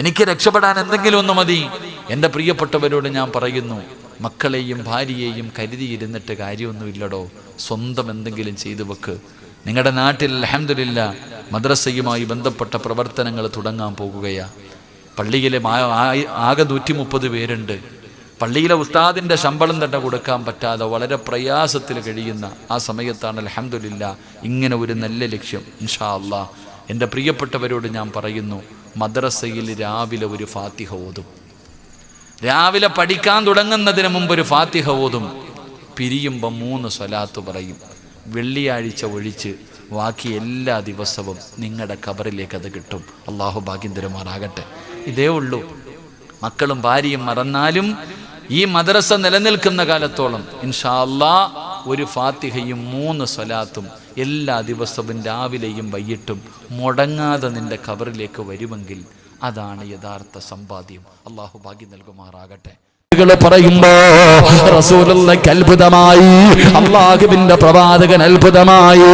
എനിക്ക് രക്ഷപ്പെടാൻ എന്തെങ്കിലും ഒന്ന് മതി. എൻ്റെ പ്രിയപ്പെട്ടവരോട് ഞാൻ പറയുന്നു, മക്കളെയും ഭാര്യയെയും കരുതിയിരുന്നിട്ട് കാര്യമൊന്നുമില്ലടോ. സ്വന്തം എന്തെങ്കിലും ചെയ്തു വെക്ക്. നിങ്ങളുടെ നാട്ടിൽ അൽഹംദുലില്ലാഹ് മദ്രസയുമായി ബന്ധപ്പെട്ട പ്രവർത്തനങ്ങൾ തുടങ്ങാൻ പോകുകയാണ്. പള്ളിയിലെ ആകെ 130 പേരുണ്ട്. പള്ളിയിലെ ഉസ്താദിൻ്റെ ശമ്പളം തന്നെ കൊടുക്കാൻ പറ്റാതെ വളരെ പ്രയാസത്തിൽ കഴിയുന്ന ആ സമയത്താണ് അൽഹംദുലില്ലാഹ് ഇങ്ങനെ ഒരു നല്ല ലക്ഷ്യം. ഇൻഷാ അല്ലാഹ് എൻ്റെ പ്രിയപ്പെട്ടവരോട് ഞാൻ പറയുന്നു, മദ്രസയിൽ രാവിലെ ഒരു ഫാത്തിഹ ഓതും. രാവിലെ പഠിക്കാൻ തുടങ്ങുന്നതിന് മുമ്പ് ഒരു ഫാത്തിഹ ഓതും. പിരിയുമ്പോൾ 3 സ്വലാത്ത് പറയും. വെള്ളിയാഴ്ച ഒഴിച്ച് ബാക്കി എല്ലാ ദിവസവും നിങ്ങളുടെ ഖബറിലേക്ക് അത് കിട്ടും. അള്ളാഹു ഭാഗ്യം തരുമാറാകട്ടെ. ഇതേ ഉള്ളൂ. മക്കളും ഭാര്യയും മറന്നാലും ഈ മദ്രസ നിലനിൽക്കുന്ന കാലത്തോളം ഇൻഷാ അല്ലാഹ് ഒരു ഫാത്തിഹയും 3 സ്വലാത്തും എല്ലാ ദിവസവും രാവിലെയും വൈകിട്ടും മുടങ്ങാതെ നിന്റെ ഖബറിലേക്ക് വരുമെങ്കിൽ അതാണ് യഥാർത്ഥ സമ്പാദ്യം. അള്ളാഹു ഭാഗ്യം നൽകുമാറാകട്ടെ. പറയുമ്പോ റസൂലുള്ളാഹിക്ക് അത്ഭുതമായി, അല്ലാഹുവിന്റെ പ്രവാചകൻ അത്ഭുതമായി.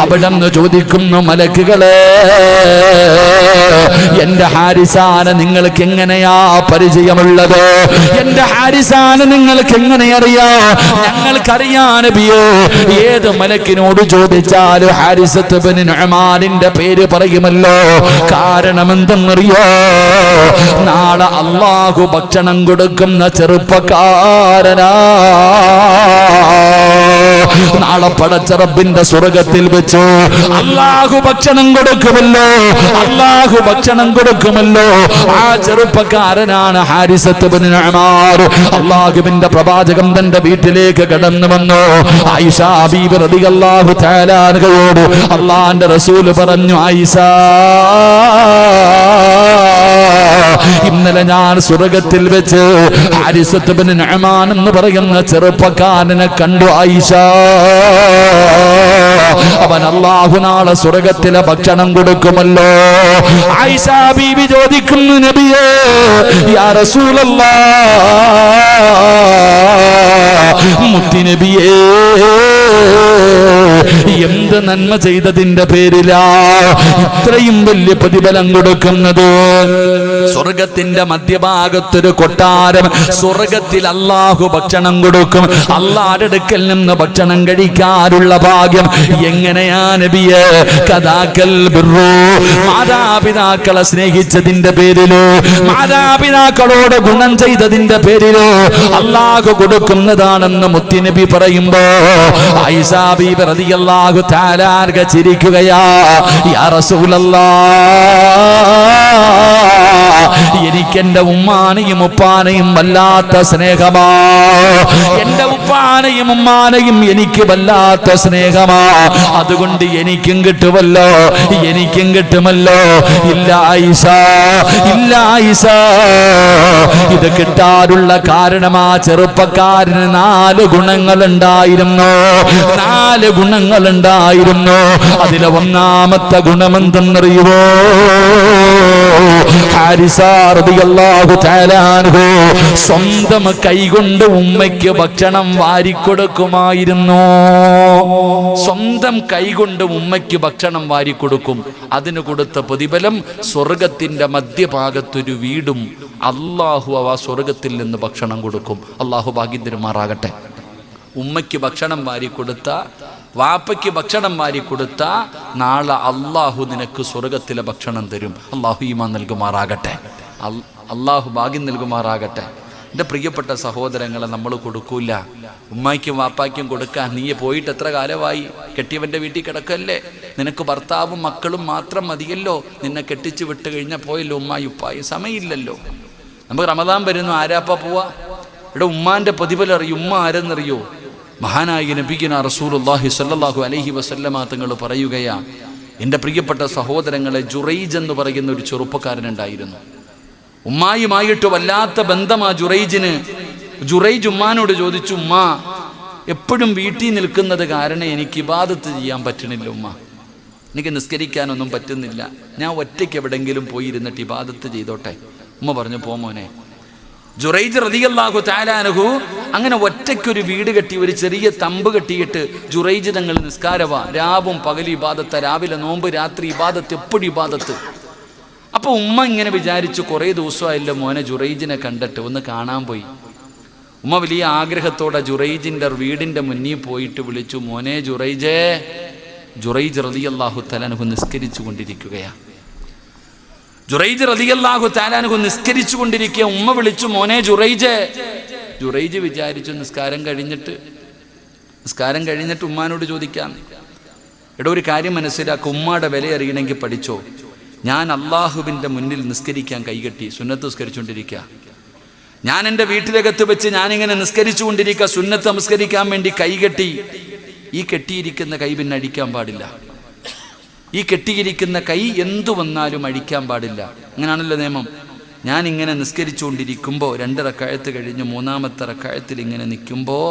അവിടെന്ന് ചോദിക്കുന്നു, മലക്കുകളെ, എന്റെ ഹാരിസാനെ നിങ്ങൾക്ക് എങ്ങനെയാ പരിചയമുള്ളത്? എന്റെ ഹാരിസാനെ നിങ്ങൾക്ക് എങ്ങനെ അറിയാം? ഞങ്ങൾക്കറിയാ നബിയേ. ഏത് മലക്കിനോട് ചോദിച്ചാലും ഹാരിസത്ത് ബിൻ നുഅ്മാനിന്റെ പേര് പറയുമല്ലോ. കാരണം എന്തെന്നറിയോ? നാളെ അല്ലാഹു ഭക്ഷണം കൊടുക്കുന്ന ചെറുപ്പക്കാരനാ. നാളെ പടച്ച റബ്ബിന്റെ സ്വർഗ്ഗത്തിൽ വെച്ച് അല്ലാഹു ഭക്ഷണം കൊടുക്കുമല്ലോ. അല്ലാഹു ഭക്ഷണം കൊടുക്കുമല്ലോ. ആ ചെറുപ്പക്കാരനാണ് ഹാരിസത്ത് ബിൻ നുഅ്മാൻ. അല്ലാഹുവിന്റെ പ്രവാചകൻ തന്റെ വീട്ടിലേക്ക് കടന്നു വന്നു. ആയിഷ ബീബി റളിയല്ലാഹു തആല അൻഹയോട് അല്ലാഹുവിന്റെ റസൂൽ പറഞ്ഞു, ആയിഷ, ഇന്നലെ ഞാൻ സ്വർഗ്ഗത്തിൽ വെച്ച് ഹാരിസത്ത് ബിൻ നുഅ്മാൻ എന്ന് പറയുന്ന ചെറുപ്പക്കാരനെ കണ്ടു. ആയിഷ, അവൻ അല്ലാഹു നാളെ സ്വർഗ്ഗത്തിലെ ഭക്ഷണം കൊടുക്കുമല്ലോ. ആയിഷ ബീവി ചോദിക്കുന്നു, നബിയേ, യാ റസൂലല്ലാഹ്, മുത്തുനബിയേ, എന്ത് നന്മ ചെയ്തതിന്റെ പേരിലാ ഇത്രയും വലിയ പ്രതിഫലം കൊടുക്കുന്നത്? സ്വർഗത്തിന്റെ മധ്യഭാഗത്തൊരു കൊട്ടാരം, സ്വർഗത്തിൽ അല്ലാഹു ഭക്ഷണം കൊടുക്കും. അല്ലാഹുവിന്റെ അടുക്കൽ നിന്ന് ഭക്ഷണം കഴിക്കാനുള്ള ഭാഗ്യം എങ്ങനെയാ നബിയേ? കദാകൽ ബിർറു, മാതാപിതാക്കളെ സ്നേഹിച്ചതിന്റെ പേരിലോ, മാതാപിതാക്കളോട് ഗുണം ചെയ്തതിന്റെ പേരിലോ അല്ലാഹു കൊടുക്കുന്നതാണെന്ന് മുത്തുനബി പറയുമ്പോ ആയിഷ ബീബി റളിയല്ലാഹു തആല അൻഹ ചിരിക്കുകയാ. യാ റസൂലല്ലാഹ്, എനിക്കെന്റെ ഉമ്മാനെയും ഉപ്പാനെയും വല്ലാത്ത സ്നേഹമാ. എന്റെ ഉപ്പാനെയും ഉമ്മാനെയും എനിക്ക് വല്ലാത്ത സ്നേഹമാ. അതുകൊണ്ട് എനിക്കും കിട്ടുമല്ലോ, എനിക്കും കിട്ടുമല്ലോ. ഇല്ല ആയിഷ, ഇല്ല ആയിഷ, ഇത് കിട്ടാനുള്ള കാരണം ആ ചെറുപ്പക്കാരന് 4 ഗുണങ്ങളുണ്ടായിരുന്നു. 4 ഗുണങ്ങളുണ്ടായിരുന്നു. അതിലെ ഒന്നാമത്തെ ഗുണമെന്തെന്നറിയുമോ? ഹാരിസ റളിയല്ലാഹു തആല അൻഹു സ്വന്തം കൈകൊണ്ട് ഉമ്മയ്ക്ക് ഭക്ഷണം വാരിക്കൊടുക്കുമായിരുന്നു. സ്വന്തം കൈകൊണ്ട് ഉമ്മയ്ക്ക് ഭക്ഷണം വാരിക്കൊടുക്കും. അതിന് കൊടുത്ത പ്രതിഫലം സ്വർഗത്തിന്റെ മധ്യഭാഗത്തൊരു വീടും അല്ലാഹു ആ സ്വർഗത്തിൽ നിന്ന് ഭക്ഷണം കൊടുക്കും. അല്ലാഹു ഭാഗ്യം തരുമാറാകട്ടെ. ഉമ്മയ്ക്ക് ഭക്ഷണം വാരിക്കൊടുത്ത, വാപ്പയ്ക്ക് ഭക്ഷണം വാരിക്കൊടുത്ത നാളെ അല്ലാഹു നിനക്ക് സ്വർഗത്തിലെ ഭക്ഷണം തരും. അല്ലാഹു ഈമാൻ നൽകുമാറാകട്ടെ. അല്ലാഹു ഭാഗ്യം നൽകുമാറാകട്ടെ. എൻ്റെ പ്രിയപ്പെട്ട സഹോദരങ്ങളെ, നമ്മൾ കൊടുക്കൂല. ഉമ്മായ്ക്കും വാപ്പായ്ക്കും കൊടുക്കാൻ നീ പോയിട്ട് എത്ര കാലമായി? കെട്ടിയവൻ്റെ വീട്ടിൽ കിടക്കല്ലേ? നിനക്ക് ഭർത്താവും മക്കളും മാത്രം മതിയല്ലോ. നിന്നെ കെട്ടിച്ച് വിട്ട് കഴിഞ്ഞാൽ പോയല്ലോ ഉമ്മായും ഉപ്പായും. സമയമില്ലല്ലോ. നമുക്ക് റമദാൻ വരുന്നു, ആരാപ്പ പോവാ? ഇവിടെ ഉമ്മാൻ്റെ പ്രതിഫലം അറിയും. ഉമ്മ ആരെന്നറിയോ? മഹാനായ നബിയുന റസൂലുള്ളാഹി സ്വല്ലല്ലാഹു അലൈഹി വസല്ലമ തങ്ങൾ പറയുകയാ, എൻ്റെ പ്രിയപ്പെട്ട സഹോദരങ്ങളെ, ജുറൈജ് എന്ന് പറയുന്ന ഒരു ചെറുപ്പക്കാരനുണ്ടായിരുന്നു. ഉമ്മായുമായിട്ട് വല്ലാത്ത ബന്ധമാ ജുറൈജിന്. ജുറൈജ് ഉമ്മാനോട് ചോദിച്ചു, ഉമ്മ, എപ്പോഴും വീട്ടിൽ നിൽക്കുന്നത് കാരണം എനിക്ക് ഇബാദത്ത് ചെയ്യാൻ പറ്റണില്ല ഉമ്മ. എനിക്ക് നിസ്കരിക്കാനൊന്നും പറ്റുന്നില്ല. ഞാൻ ഒറ്റയ്ക്ക് എവിടെങ്കിലും പോയി ഇരുന്നിട്ട് ഇബാദത്ത് ചെയ്തോട്ടെ. ഉമ്മ പറഞ്ഞു, പോ മോനെ. ജുറൈജ് റളിയല്ലാഹു തആല അൻഹു അങ്ങനെ ഒറ്റയ്ക്കൊരു വീട് കെട്ടി, ഒരു ചെറിയ തമ്പ് കെട്ടിയിട്ട് ജുറൈജ് തങ്ങൾ നിസ്കാരവാ. രാവും പകൽ ഇബാദത്ത്, രാവിലെ നോമ്പ്, രാത്രി ഇബാദത്ത്, എപ്പോഴും ഇബാദത്ത്. അപ്പൊ ഉമ്മ ഇങ്ങനെ വിചാരിച്ചു, കുറേ ദിവസമായല്ലോ മോനെ ജുറൈജിനെ കണ്ടിട്ട്, ഒന്ന് കാണാൻ പോയി. ഉമ്മ വലിയ ആഗ്രഹത്തോടെ ജുറൈജിന്റെ വീടിന്റെ മുന്നിൽ പോയിട്ട് വിളിച്ചു, മോനെ ജുറൈജേ. ജുറൈജ് റളിയല്ലാഹു തആല അൻഹു നിസ്കരിച്ചു കൊണ്ടിരിക്കുകയാണ്. ജുറൈജ് റളിയല്ലാഹു തആല അൻഹു നിസ്കരിച്ചു കൊണ്ടിരിക്കുക. ഉമ്മ വിളിച്ചു, മോനെ ജുറൈജേ. ജുറൈജ് വിചാരിച്ചു നിസ്കാരം കഴിഞ്ഞിട്ട് ഉമ്മാനോട് ചോദിക്കാം. എടോ, ഒരു കാര്യം മനസ്സിലാക്കുക, ഉമ്മയുടെ വില അറിയണമെങ്കിൽ പഠിച്ചോ. ഞാൻ അള്ളാഹുവിൻ്റെ മുന്നിൽ നിസ്കരിക്കാൻ കൈകെട്ടി സുന്നത്ത് നിസ്കരിച്ചുകൊണ്ടിരിക്കുക. ഞാൻ എൻ്റെ വീട്ടിലകത്ത് വെച്ച് ഞാനിങ്ങനെ നിസ്കരിച്ചു കൊണ്ടിരിക്കുക, സുന്നത്ത് നമസ്കരിക്കാൻ വേണ്ടി കൈകെട്ടി. ഈ കെട്ടിയിരിക്കുന്ന കൈ പിന്നെ അടിക്കാൻ പാടില്ല. ഈ കെട്ടിയിരിക്കുന്ന കൈ എന്തു വന്നാലും അടിക്കാൻ പാടില്ല. അങ്ങനെയാണല്ലോ നിയമം. ഞാനിങ്ങനെ നിസ്കരിച്ചുകൊണ്ടിരിക്കുമ്പോൾ 2 റക്അത്ത് കഴിഞ്ഞ് 3-ാമത്തെ റക്അത്തിൽ ഇങ്ങനെ നിൽക്കുമ്പോൾ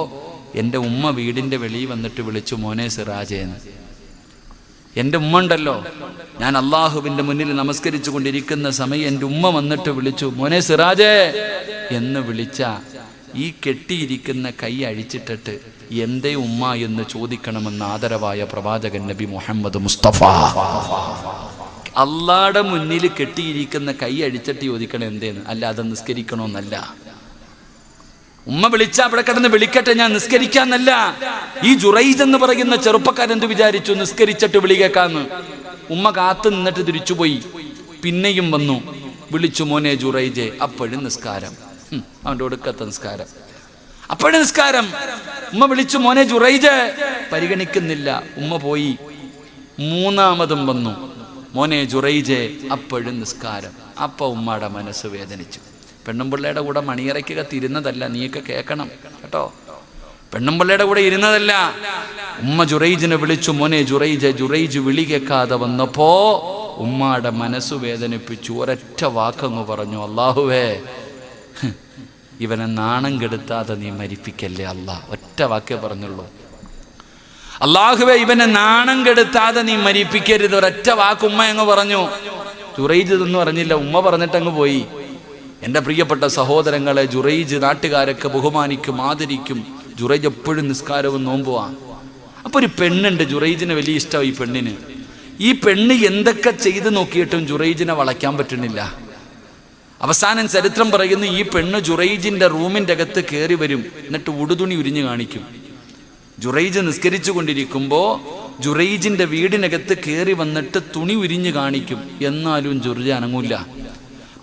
എൻ്റെ ഉമ്മ വീടിൻ്റെ വെളിയിൽ വന്നിട്ട് വിളിച്ചു, മോനെ സിറാജേന്ന്. എൻ്റെ ഉമ്മ ഉണ്ടല്ലോ, ഞാൻ അള്ളാഹുവിൻ്റെ മുന്നിൽ നമസ്കരിച്ചു കൊണ്ടിരിക്കുന്ന സമയം എൻ്റെ ഉമ്മ വന്നിട്ട് വിളിച്ചു, മോനെ സിറാജേ എന്ന് വിളിച്ച ഈ കെട്ടിയിരിക്കുന്ന കൈ അഴിച്ചിട്ടിട്ട് എന്തേ ഉമ്മ എന്ന് ചോദിക്കണമെന്ന് ആദരവായ പ്രവാചകൻ നബി മുഹമ്മദ് മുസ്തഫ. അള്ളാടെ മുന്നിൽ കെട്ടിയിരിക്കുന്ന കൈ അഴിച്ചിട്ട് ചോദിക്കണം എന്തേന്ന്, അല്ലാതെ നിസ്കരിക്കണമെന്നല്ല. ഉമ്മ വിളിച്ച അവിടെ കിടന്ന് വിളിക്കട്ടെ, ഞാൻ നിസ്കരിക്കാന്നല്ല. ഈ ജുറൈജ് എന്ന് പറയുന്ന ചെറുപ്പക്കാരെന്ത് വിചാരിച്ചു, നിസ്കരിച്ചിട്ട് വിളി കേൾക്കാന്ന്. ഉമ്മ കാത്തു നിന്നിട്ട് തിരിച്ചുപോയി. പിന്നെയും വന്നു, വിളിച്ചു, മോനെ ജുറൈജെ. അപ്പോഴും നിസ്കാരം, അവൻ്റെ ഒടുക്കത്തെ നിസ്കാരം. അപ്പോഴും നിസ്കാരം. ഉമ്മ വിളിച്ചു, മോനെ ജുറൈജെ. പരിഗണിക്കുന്നില്ല. ഉമ്മ പോയി. 3-ാമതും വന്നു, മോനെ ജുറൈജെ. അപ്പോഴും നിസ്കാരം. അപ്പൊ ഉമ്മയുടെ മനസ്സ് വേദനിച്ചു. പെണ്ണുമ്പിള്ളയുടെ കൂടെ മണിയറയ്ക്കകത്ത് ഇരുന്നതല്ല, നീയൊക്കെ കേൾക്കണം കേട്ടോ. പെണ്ണുമ്പിള്ളയുടെ കൂടെ ഇരുന്നതല്ല. ഉമ്മ ജുറൈജിനെ വിളിച്ചു, മോനെ ജുറൈജെ. ജുറൈജ് വിളി കേൾക്കാതെ വന്നപ്പോ ഉമ്മയുടെ മനസ്സ് വേദനിപ്പിച്ചു. ഒരൊറ്റ വാക്കങ്ങ് പറഞ്ഞു, അല്ലാഹുവേ ഇവനെ നാണം കെടുത്താതെ നീ മരിപ്പിക്കല്ലേ അല്ലാ. ഒറ്റ വാക്കേ പറഞ്ഞുള്ളൂ, അല്ലാഹുവേ ഇവനെ നാണം കെടുത്താതെ നീ മരിപ്പിക്കരുത്. ഒരൊറ്റ വാക്ക് ഉമ്മ അങ്ങ് പറഞ്ഞു. ജുറൈജ് ഇതൊന്നും പറഞ്ഞില്ല, ഉമ്മ പറഞ്ഞിട്ടങ്ങ് പോയി. എൻ്റെ പ്രിയപ്പെട്ട സഹോദരങ്ങളെ, ജുറൈജ് നാട്ടുകാരൊക്കെ ബഹുമാനിക്കും, ആദരിക്കും. ജുറൈജ് എപ്പോഴും നിസ്കാരവും നോമ്പുവാണ്. അപ്പോൾ ഒരു പെണ്ണുണ്ട്, ജുറൈജിന് വലിയ ഇഷ്ടമായി. ഈ പെണ്ണിന്, ഈ പെണ്ണ് എന്തൊക്കെ ചെയ്ത് നോക്കിയിട്ടും ജുറൈജിനെ വളയ്ക്കാൻ പറ്റുന്നില്ല. അവസാനം ചരിത്രം പറയുന്നു, ഈ പെണ്ണ് ജുറൈജിൻ്റെ റൂമിൻ്റെ അകത്ത് കയറി വരും, എന്നിട്ട് ഉടുതുണി ഉരിഞ്ഞു കാണിക്കും. ജുറൈജ് നിസ്കരിച്ചു കൊണ്ടിരിക്കുമ്പോൾ ജുറൈജിൻ്റെ വീടിനകത്ത് കയറി വന്നിട്ട് തുണി ഉരിഞ്ഞു കാണിക്കും. എന്നാലും ജുറൈജ് അനങ്ങൂല.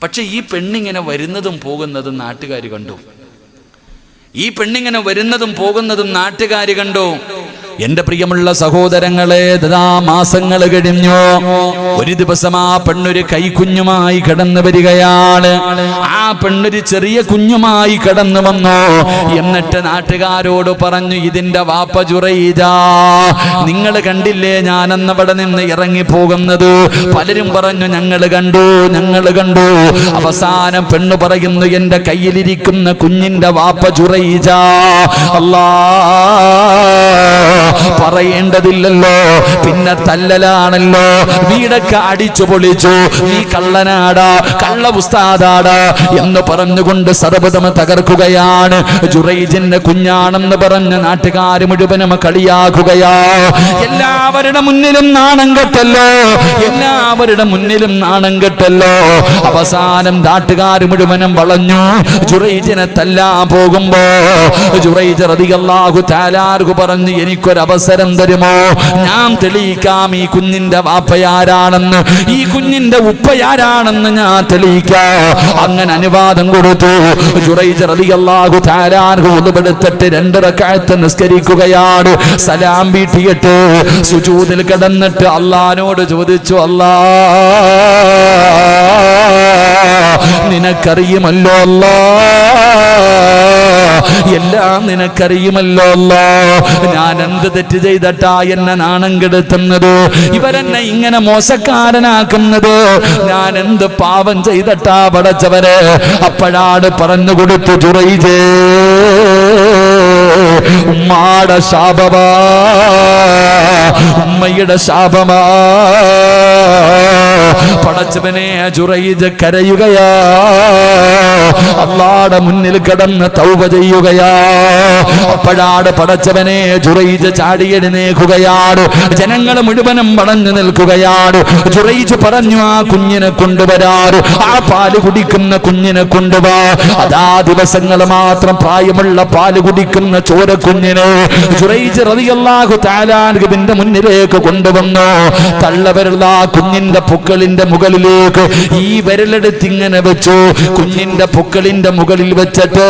പക്ഷെ ഈ പെണ്ണിങ്ങനെ വരുന്നതും പോകുന്നതും നാട്ടുകാർ കണ്ടു. ഈ പെണ്ണിങ്ങനെ വരുന്നതും പോകുന്നതും നാട്ടുകാർ കണ്ടു. എന്റെ പ്രിയമുള്ള സഹോദരങ്ങളെ, മാസങ്ങൾ കഴിഞ്ഞു. ഒരു ദിവസം ആ പെണ്ണൊരു കൈക്കുഞ്ഞുമായി കടന്നു വരികയാണ്. ആ പെണ്ണൊരു ചെറിയ കുഞ്ഞുമായി കടന്നു വന്നു. എന്നിട്ട് നാട്ടുകാരോട് പറഞ്ഞു, ഇതിന്റെ വാപ്പ ജുറൈജാ. നിങ്ങൾ കണ്ടില്ലേ ഞാനന്നവിടെ നിന്ന് ഇറങ്ങി പോകുന്നത്? പലരും പറഞ്ഞു, ഞങ്ങൾ കണ്ടു. അവസാനം പെണ്ണ് പറയുന്നു, എന്റെ കയ്യിലിരിക്കുന്ന കുഞ്ഞിന്റെ വാപ്പ ജുറൈജാ. അല്ലാ, പറയേണ്ടതില്ലല്ലോ, പിന്നെ തല്ലലാണല്ലോ. വീടൊക്കെ അടിച്ചു പൊളിച്ചു. നീ കള്ളനാടാ, കള്ള ഉസ്താദാടാ എന്ന് പറഞ്ഞുകൊണ്ട് സർവ്വതം തകർക്കുകയാണ്. ജുറൈജിന്റെ കുഞ്ഞാണെന്ന് പറഞ്ഞ് നാട്ടുകാർ മുഴുവനും കളിയാക്കുകയാ. എല്ലാവരുടെ മുന്നിലും നാണം കെട്ടല്ലോ. അവസാനം നാട്ടുകാർ മുഴുവനും വളഞ്ഞു. ജുറൈജിനെ തല്ലാൻ പോകുമ്പോ ജുറൈജ് റളിയല്ലാഹു തആല അൻഹു പറഞ്ഞു, എനിക്കൊരവസരം തരുമോ? ഞാൻ തെളിയിക്കാം ഈ കുഞ്ഞിന്റെ വാപ്പയാരാണെന്ന്, ഈ കുഞ്ഞിന്റെ ഉപ്പയാരാണെന്ന് ഞാൻ തെളിയിക്കാം. അങ്ങനെ അനുവാദം കൊടുത്തു. ജുറൈജ് റളിയല്ലാഹു തആല അൻഹു ഉളുവെടുത്തിട്ട് 2 റക്അത്ത് നിസ്കരിക്കുകയാണ്. സലാം വീട്ടിയിട്ട് സുജൂദിൽ കിടന്നിട്ട് അല്ലാഹുവോട് ചോദിച്ചു, അല്ലാ, നിനക്കറിയുമല്ലോ അല്ലാ, എല്ലാം നിനക്കറിയുമല്ലോ അല്ലാ, ഞാൻ എന്ത് തെറ്റ് ചെയ്തിട്ടാ എന്നെ നാണം കെടുത്തുന്നത്? ഇവരെന്നെ ഇങ്ങനെ മോശക്കാരനാക്കുന്നത്? ഞാൻ എന്ത് പാപം ചെയ്തിട്ടാ പടച്ചവരെ? അപ്പോഴാണ് പറഞ്ഞു കൊടുത്തു, ജുറൈജേ ഉമ്മാടെ ശാപമാ, ഉമ്മയുടെ ശാപമാ. പടച്ചവനെ ജുറൈജ് കരയുകയാ, അല്ലാഹുവിന്റെ മുന്നിൽ കിടന്ന് തൗബ ചെയ്യുകയാ. അപ്പോഴാണ് പടച്ചവനെ ജുറൈജ് ചാടി എഴുന്നേൽക്കുകയാണ്. ജനങ്ങൾ മുഴുവനും പടഞ്ഞു നിൽക്കുകയാണ്. ജുറൈജ് പറഞ്ഞു, ആ കുഞ്ഞിനെ കൊണ്ടുവരാറ്, ആ പാല് കുടിക്കുന്ന കുഞ്ഞിനെ കൊണ്ടുവാ. അതാ ദിവസങ്ങൾ മാത്രം പ്രായമുള്ള പാല് കുടിക്കുന്ന ചോര കുഞ്ഞിനെ ജുറൈജ് റളിയല്ലാഹു തആല അൻഹുവിന്റെ മുന്നിലേക്ക് കൊണ്ടുവന്നു. തള്ളവരുള്ള ആ കുഞ്ഞിന്റെ പൊക്കളിന്റെ മുകളിലേക്ക് ഈ വിരലെടുത്ത് ഇങ്ങനെ വെച്ചു. കുഞ്ഞിന്റെ പൊക്കളിന്റെ മുകളിൽ വെച്ചിട്ട്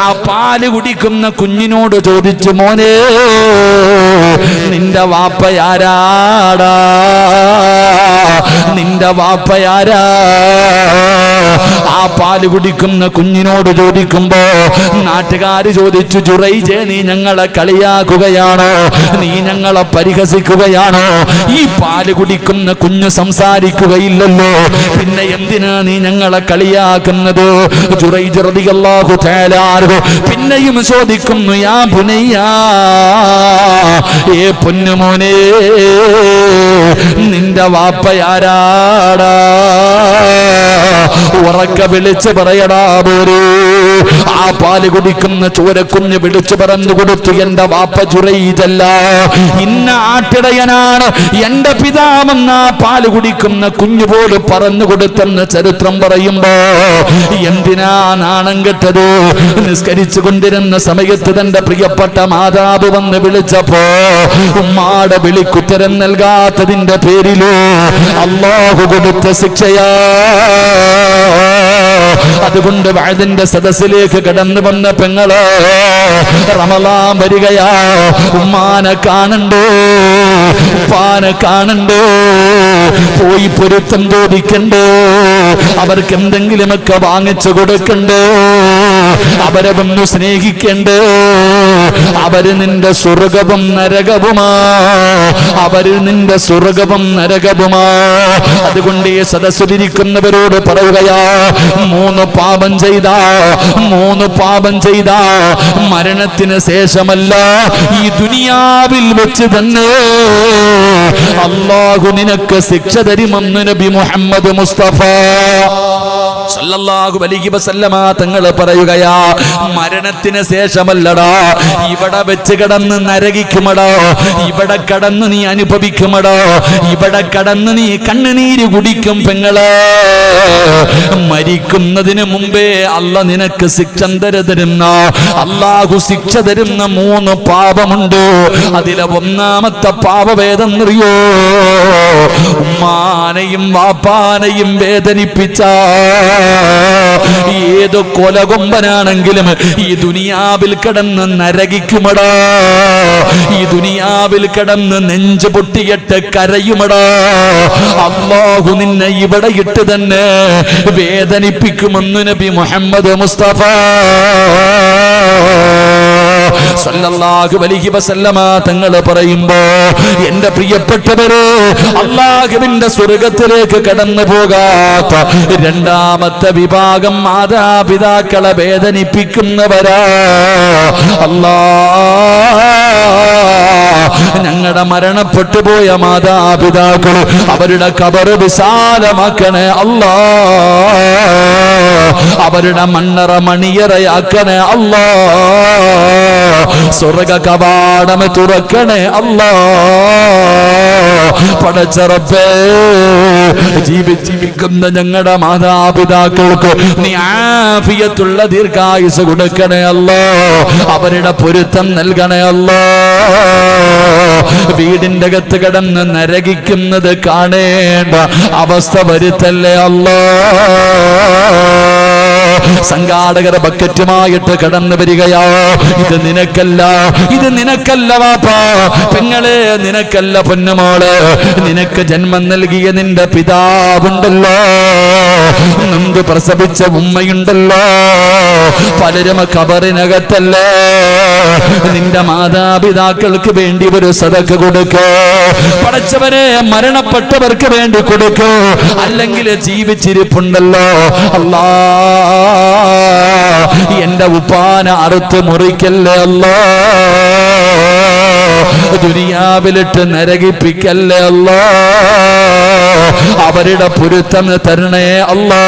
ആ പാല് കുടിക്കുന്ന കുഞ്ഞിനോട് ചോദിച്ചു, മോനെ നിന്റെ വാപ്പയാരാടാ, നിന്റെ വാപ്പയാരാ? ആ പാല് കുടിക്കുന്ന കുഞ്ഞിനോട് ചോദിക്കുമ്പോ നാട്ടുകാര് ചോദിച്ചു, ജുറൈജേ നീ ഞങ്ങളെ കളിയാക്കുകയാണോ, നീ ഞങ്ങളെ പരിഹസിക്കുകയാണോ? ഈ പാല് കുടിക്കുന്ന കുഞ്ഞ് സംസാരിക്കുകയില്ലല്ലോ, പിന്നെ എന്തിനാ നീ ഞങ്ങളെ കളിയാക്കുന്നത്? ജുറൈജ് റളിയല്ലാഹു തആല അൻഹു പിന്നെയും ചോദിക്കുന്നു, യാ ബുനയ്യാ, ഏ പൊന്നുമോനെ നിന്റെ വാപ്പയാരാടാ? ഉറക്ക വിളിച്ച് പറയടാ പോരൂ. ആ പാല് കുടിക്കുന്ന ചോരക്കുഞ്ഞ് വിളിച്ചു പറഞ്ഞു കൊടുത്തു, എന്റെ വാപ്പ ജുറൈജല്ല, ഇന്ന ആട്ടിടയനാണ് എന്റെ പിതാവെന്ന പാല് കുടിക്കുന്ന കുഞ്ഞു പോലും പറഞ്ഞു കൊടുത്തെന്ന് ചരിത്രം പറയുമ്പോ എന്തിനാ നാണം കെട്ടത്? നിസ്കരിച്ചു കൊണ്ടിരുന്ന സമയത്ത് തന്റെ പ്രിയപ്പെട്ട മാതാവ് വന്ന് വിളിച്ചപ്പോ ഉമ്മാടെ വിളിക്കുത്തരം നൽകാത്തതിന്റെ പേരിലോ അല്ലാഹു കൊടുത്ത ശിക്ഷയാ. അതുകൊണ്ട് വഅദിന്റെ സദസ്സിലേക്ക് കടന്നു വന്ന പെങ്ങള്, റമളാൻ വരികയാ, ഉമ്മാനെ കാണണ്ടോ, ഉപ്പാനെ കാണണ്ടോ, പോയി പൊരുത്തം ചോദിക്കണ്ടോ, അവർക്ക് എന്തെങ്കിലുമൊക്കെ വാങ്ങിച്ചു കൊടുക്കണ്ടോ, അവരെ ഒന്ന് സ്നേഹിക്കണ്ടോ? അവര് നിന്റെ സ്വർഗവും നരകവുമാ, അവര് നിന്റെ സ്വർഗവും നരകവുമാ. അതുകൊണ്ട് ഈ സദസ്സിലിരിക്കുന്നവരോട് പറയുകയാ, മൂന്ന് പാപം ചെയ്ത മരണത്തിന് ശേഷമല്ല, ഈ ദുനിയാവിൽ വെച്ച് തന്നെ അല്ലാഹു നിനക്ക് ശിക്ഷ തരുമെന്ന് നബി മുഹമ്മദ് മുസ്തഫ സല്ലല്ലാഹു അലൈഹി വസല്ലമ തങ്ങൾ പറയുകയാ, മരണത്തിന് ശേഷമല്ലടാ, ഇവിടെ വെച്ച് കിടന്ന് നരകിക്കുമടോ, ഇവിടെ കടന്ന് നീ അനുഭവിക്കുമടോ, ഇവിടെ കടന്ന് നീ കണ്ണുനീര് കുടിക്കും പെങ്ങളെ. മരിക്കുന്നതിന് മുമ്പേ അല്ല നിനക്ക് ശിക്ഷ തരുന്ന, അല്ലാഹു ശിക്ഷ തരുന്ന മൂന്ന് പാപമുണ്ട്. അതിലെ ഒന്നാമത്തെ പാപവേദെന്നറിയോ? ഉമ്മാനെയും വാപ്പാനെയും വേദനിപ്പിച്ച ഏത് കൊലകൊമ്പനാണെങ്കിലും ഈ ദുനിയാവിൽ കിടന്ന് നരകിക്കുമടാ, ഈ ദുനിയാവിൽ കിടന്ന് നെഞ്ചു പൊട്ടിയിട്ട് കരയുമടാ. അല്ലാഹു നിന്നെ ഇവിടെ ഇട്ട് തന്നെ വേദനിപ്പിക്കുമെന്ന് നബി മുഹമ്മദ് മുസ്തഫ സല്ലല്ലാഹു അലൈഹി വസല്ലമ തങ്ങൾ പറയുമ്പോ, എന്റെ പ്രിയപ്പെട്ടവരെ, അല്ലാഹുവിന്റെ സ്വർഗത്തിലേക്ക് കടന്നു പോകാത്ത രണ്ടാമത്തെ വിഭാഗം മാതാപിതാക്കളെ വേദനിപ്പിക്കുന്നവരാ. ഞങ്ങളുടെ മരണപ്പെട്ടു പോയ മാതാപിതാക്കൾ അവരുടെ ഖബർ വിശാലമാക്കണേ അല്ലാ, അവരുടെ മണ്ണറ മണിയറയാക്കണേ അല്ലാ, സ്വർഗ കവാടം തുറക്കണേ അല്ലാ. പടച്ച റബ്ബേ, ജീവിക്കുന്ന ഞങ്ങളുടെ മാതാപിതാക്കൾക്ക് നീ ആഫിയത്തുള്ള ദീർഘായുസ് കൊടുക്കണേ അല്ലാ, അവരുടെ പൊരുത്തം നൽകണേ അല്ലാ. വീടിന്റെ അകത്ത് കിടന്ന് നരകിക്കുന്നത് കാണേണ്ട അവസ്ഥ വരുത്തല്ലേ അല്ലാ. സംഘാടകർ ബക്കറ്റുമായിട്ട് കടന്നു വരികയാ, ഇത് നിനക്കല്ല, ഇത് നിനക്കല്ല വാപ്പാ, പെങ്ങളെ നിനക്കല്ല പൊന്നുമോള്, നിനക്ക് ജന്മം നൽകിയ നിന്റെ പിതാവുണ്ടല്ലോ, നൊന്ത് പ്രസവിച്ച ഉമ്മയുണ്ടല്ലോ, പലരും ഖബറിനകത്തല്ലേ. നിന്റെ മാതാപിതാക്കൾക്ക് വേണ്ടി ഒരു സദഖ കൊടുക്കോ, പടച്ചവരെ മരണപ്പെട്ടവർക്ക് വേണ്ടി കൊടുക്കോ, അല്ലെങ്കിൽ ജീവിച്ചിരിപ്പുണ്ടല്ലോ അല്ലാ എന്റെ ഉപ്പാന അറുത്ത് മുറിക്കല്ലേ അല്ലാ, ദുനിയാവിലിട്ട് നരകിപ്പിക്കല്ലേ അല്ലാ, അവരുടെ പൊരുത്തം തരണേ അല്ലാ,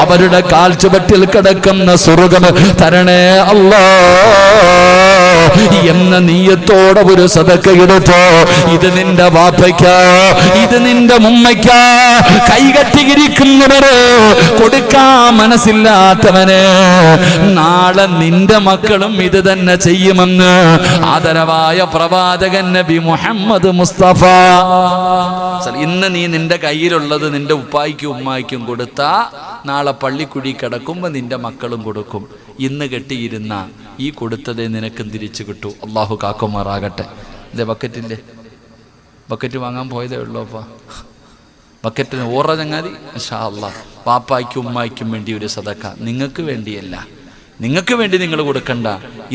അവരുടെ കാൽച്ചുവട്ടിൽ കിടക്കുന്ന സ്വർഗ്ഗം തരണേ അല്ലാ എന്ന നീയത്തോടെ ഒരു സദക്ക എടുത്തോ. ഇത് നിന്റെ വാപ്പയ്ക്കാ, ഇത് നിന്റെ ഉമ്മയ്ക്കാ. കൈകട്ടിയിരിക്കുന്നവര്, കൊടുക്കാൻ മനസ്സില്ലാത്തവന്, നാളെ നിന്റെ മക്കളും ഇത് തന്നെ ചെയ്യുമെന്ന് ആദരവായ പ്രവാചകൻ നബി മുഹമ്മദ് മുസ്തഫ. ഇന്ന് നീ നിന്റെ കയ്യിലുള്ളത് നിന്റെ ഉപ്പായിക്കും ഉമ്മായിക്കും കൊടുത്താ നാളെ പള്ളിക്കുഴി കിടക്കുമ്പോ നിന്റെ മക്കളും കൊടുക്കും. ഇന്ന് കെട്ടിയിരുന്ന ഈ കൊടുത്തതേ നിനക്കും തിരിച്ചു കിട്ടൂ. അള്ളാഹു കാക്കുമാറാകട്ടെ. ഇതേ ബക്കറ്റില്ലേ, ബക്കറ്റ് വാങ്ങാൻ പോയതേ ഉള്ളൂ. അപ്പാ ബക്കറ്റിന് ഓറ ചങ്ങാതി. ഇൻഷാ അല്ലാഹ് പാപ്പായ്ക്കും ഉമ്മായ്ക്കും വേണ്ടി ഒരു സദക്ക, നിങ്ങൾക്ക് വേണ്ടിയല്ല, നിങ്ങൾക്ക് വേണ്ടി നിങ്ങൾ കൊടുക്കണ്ട.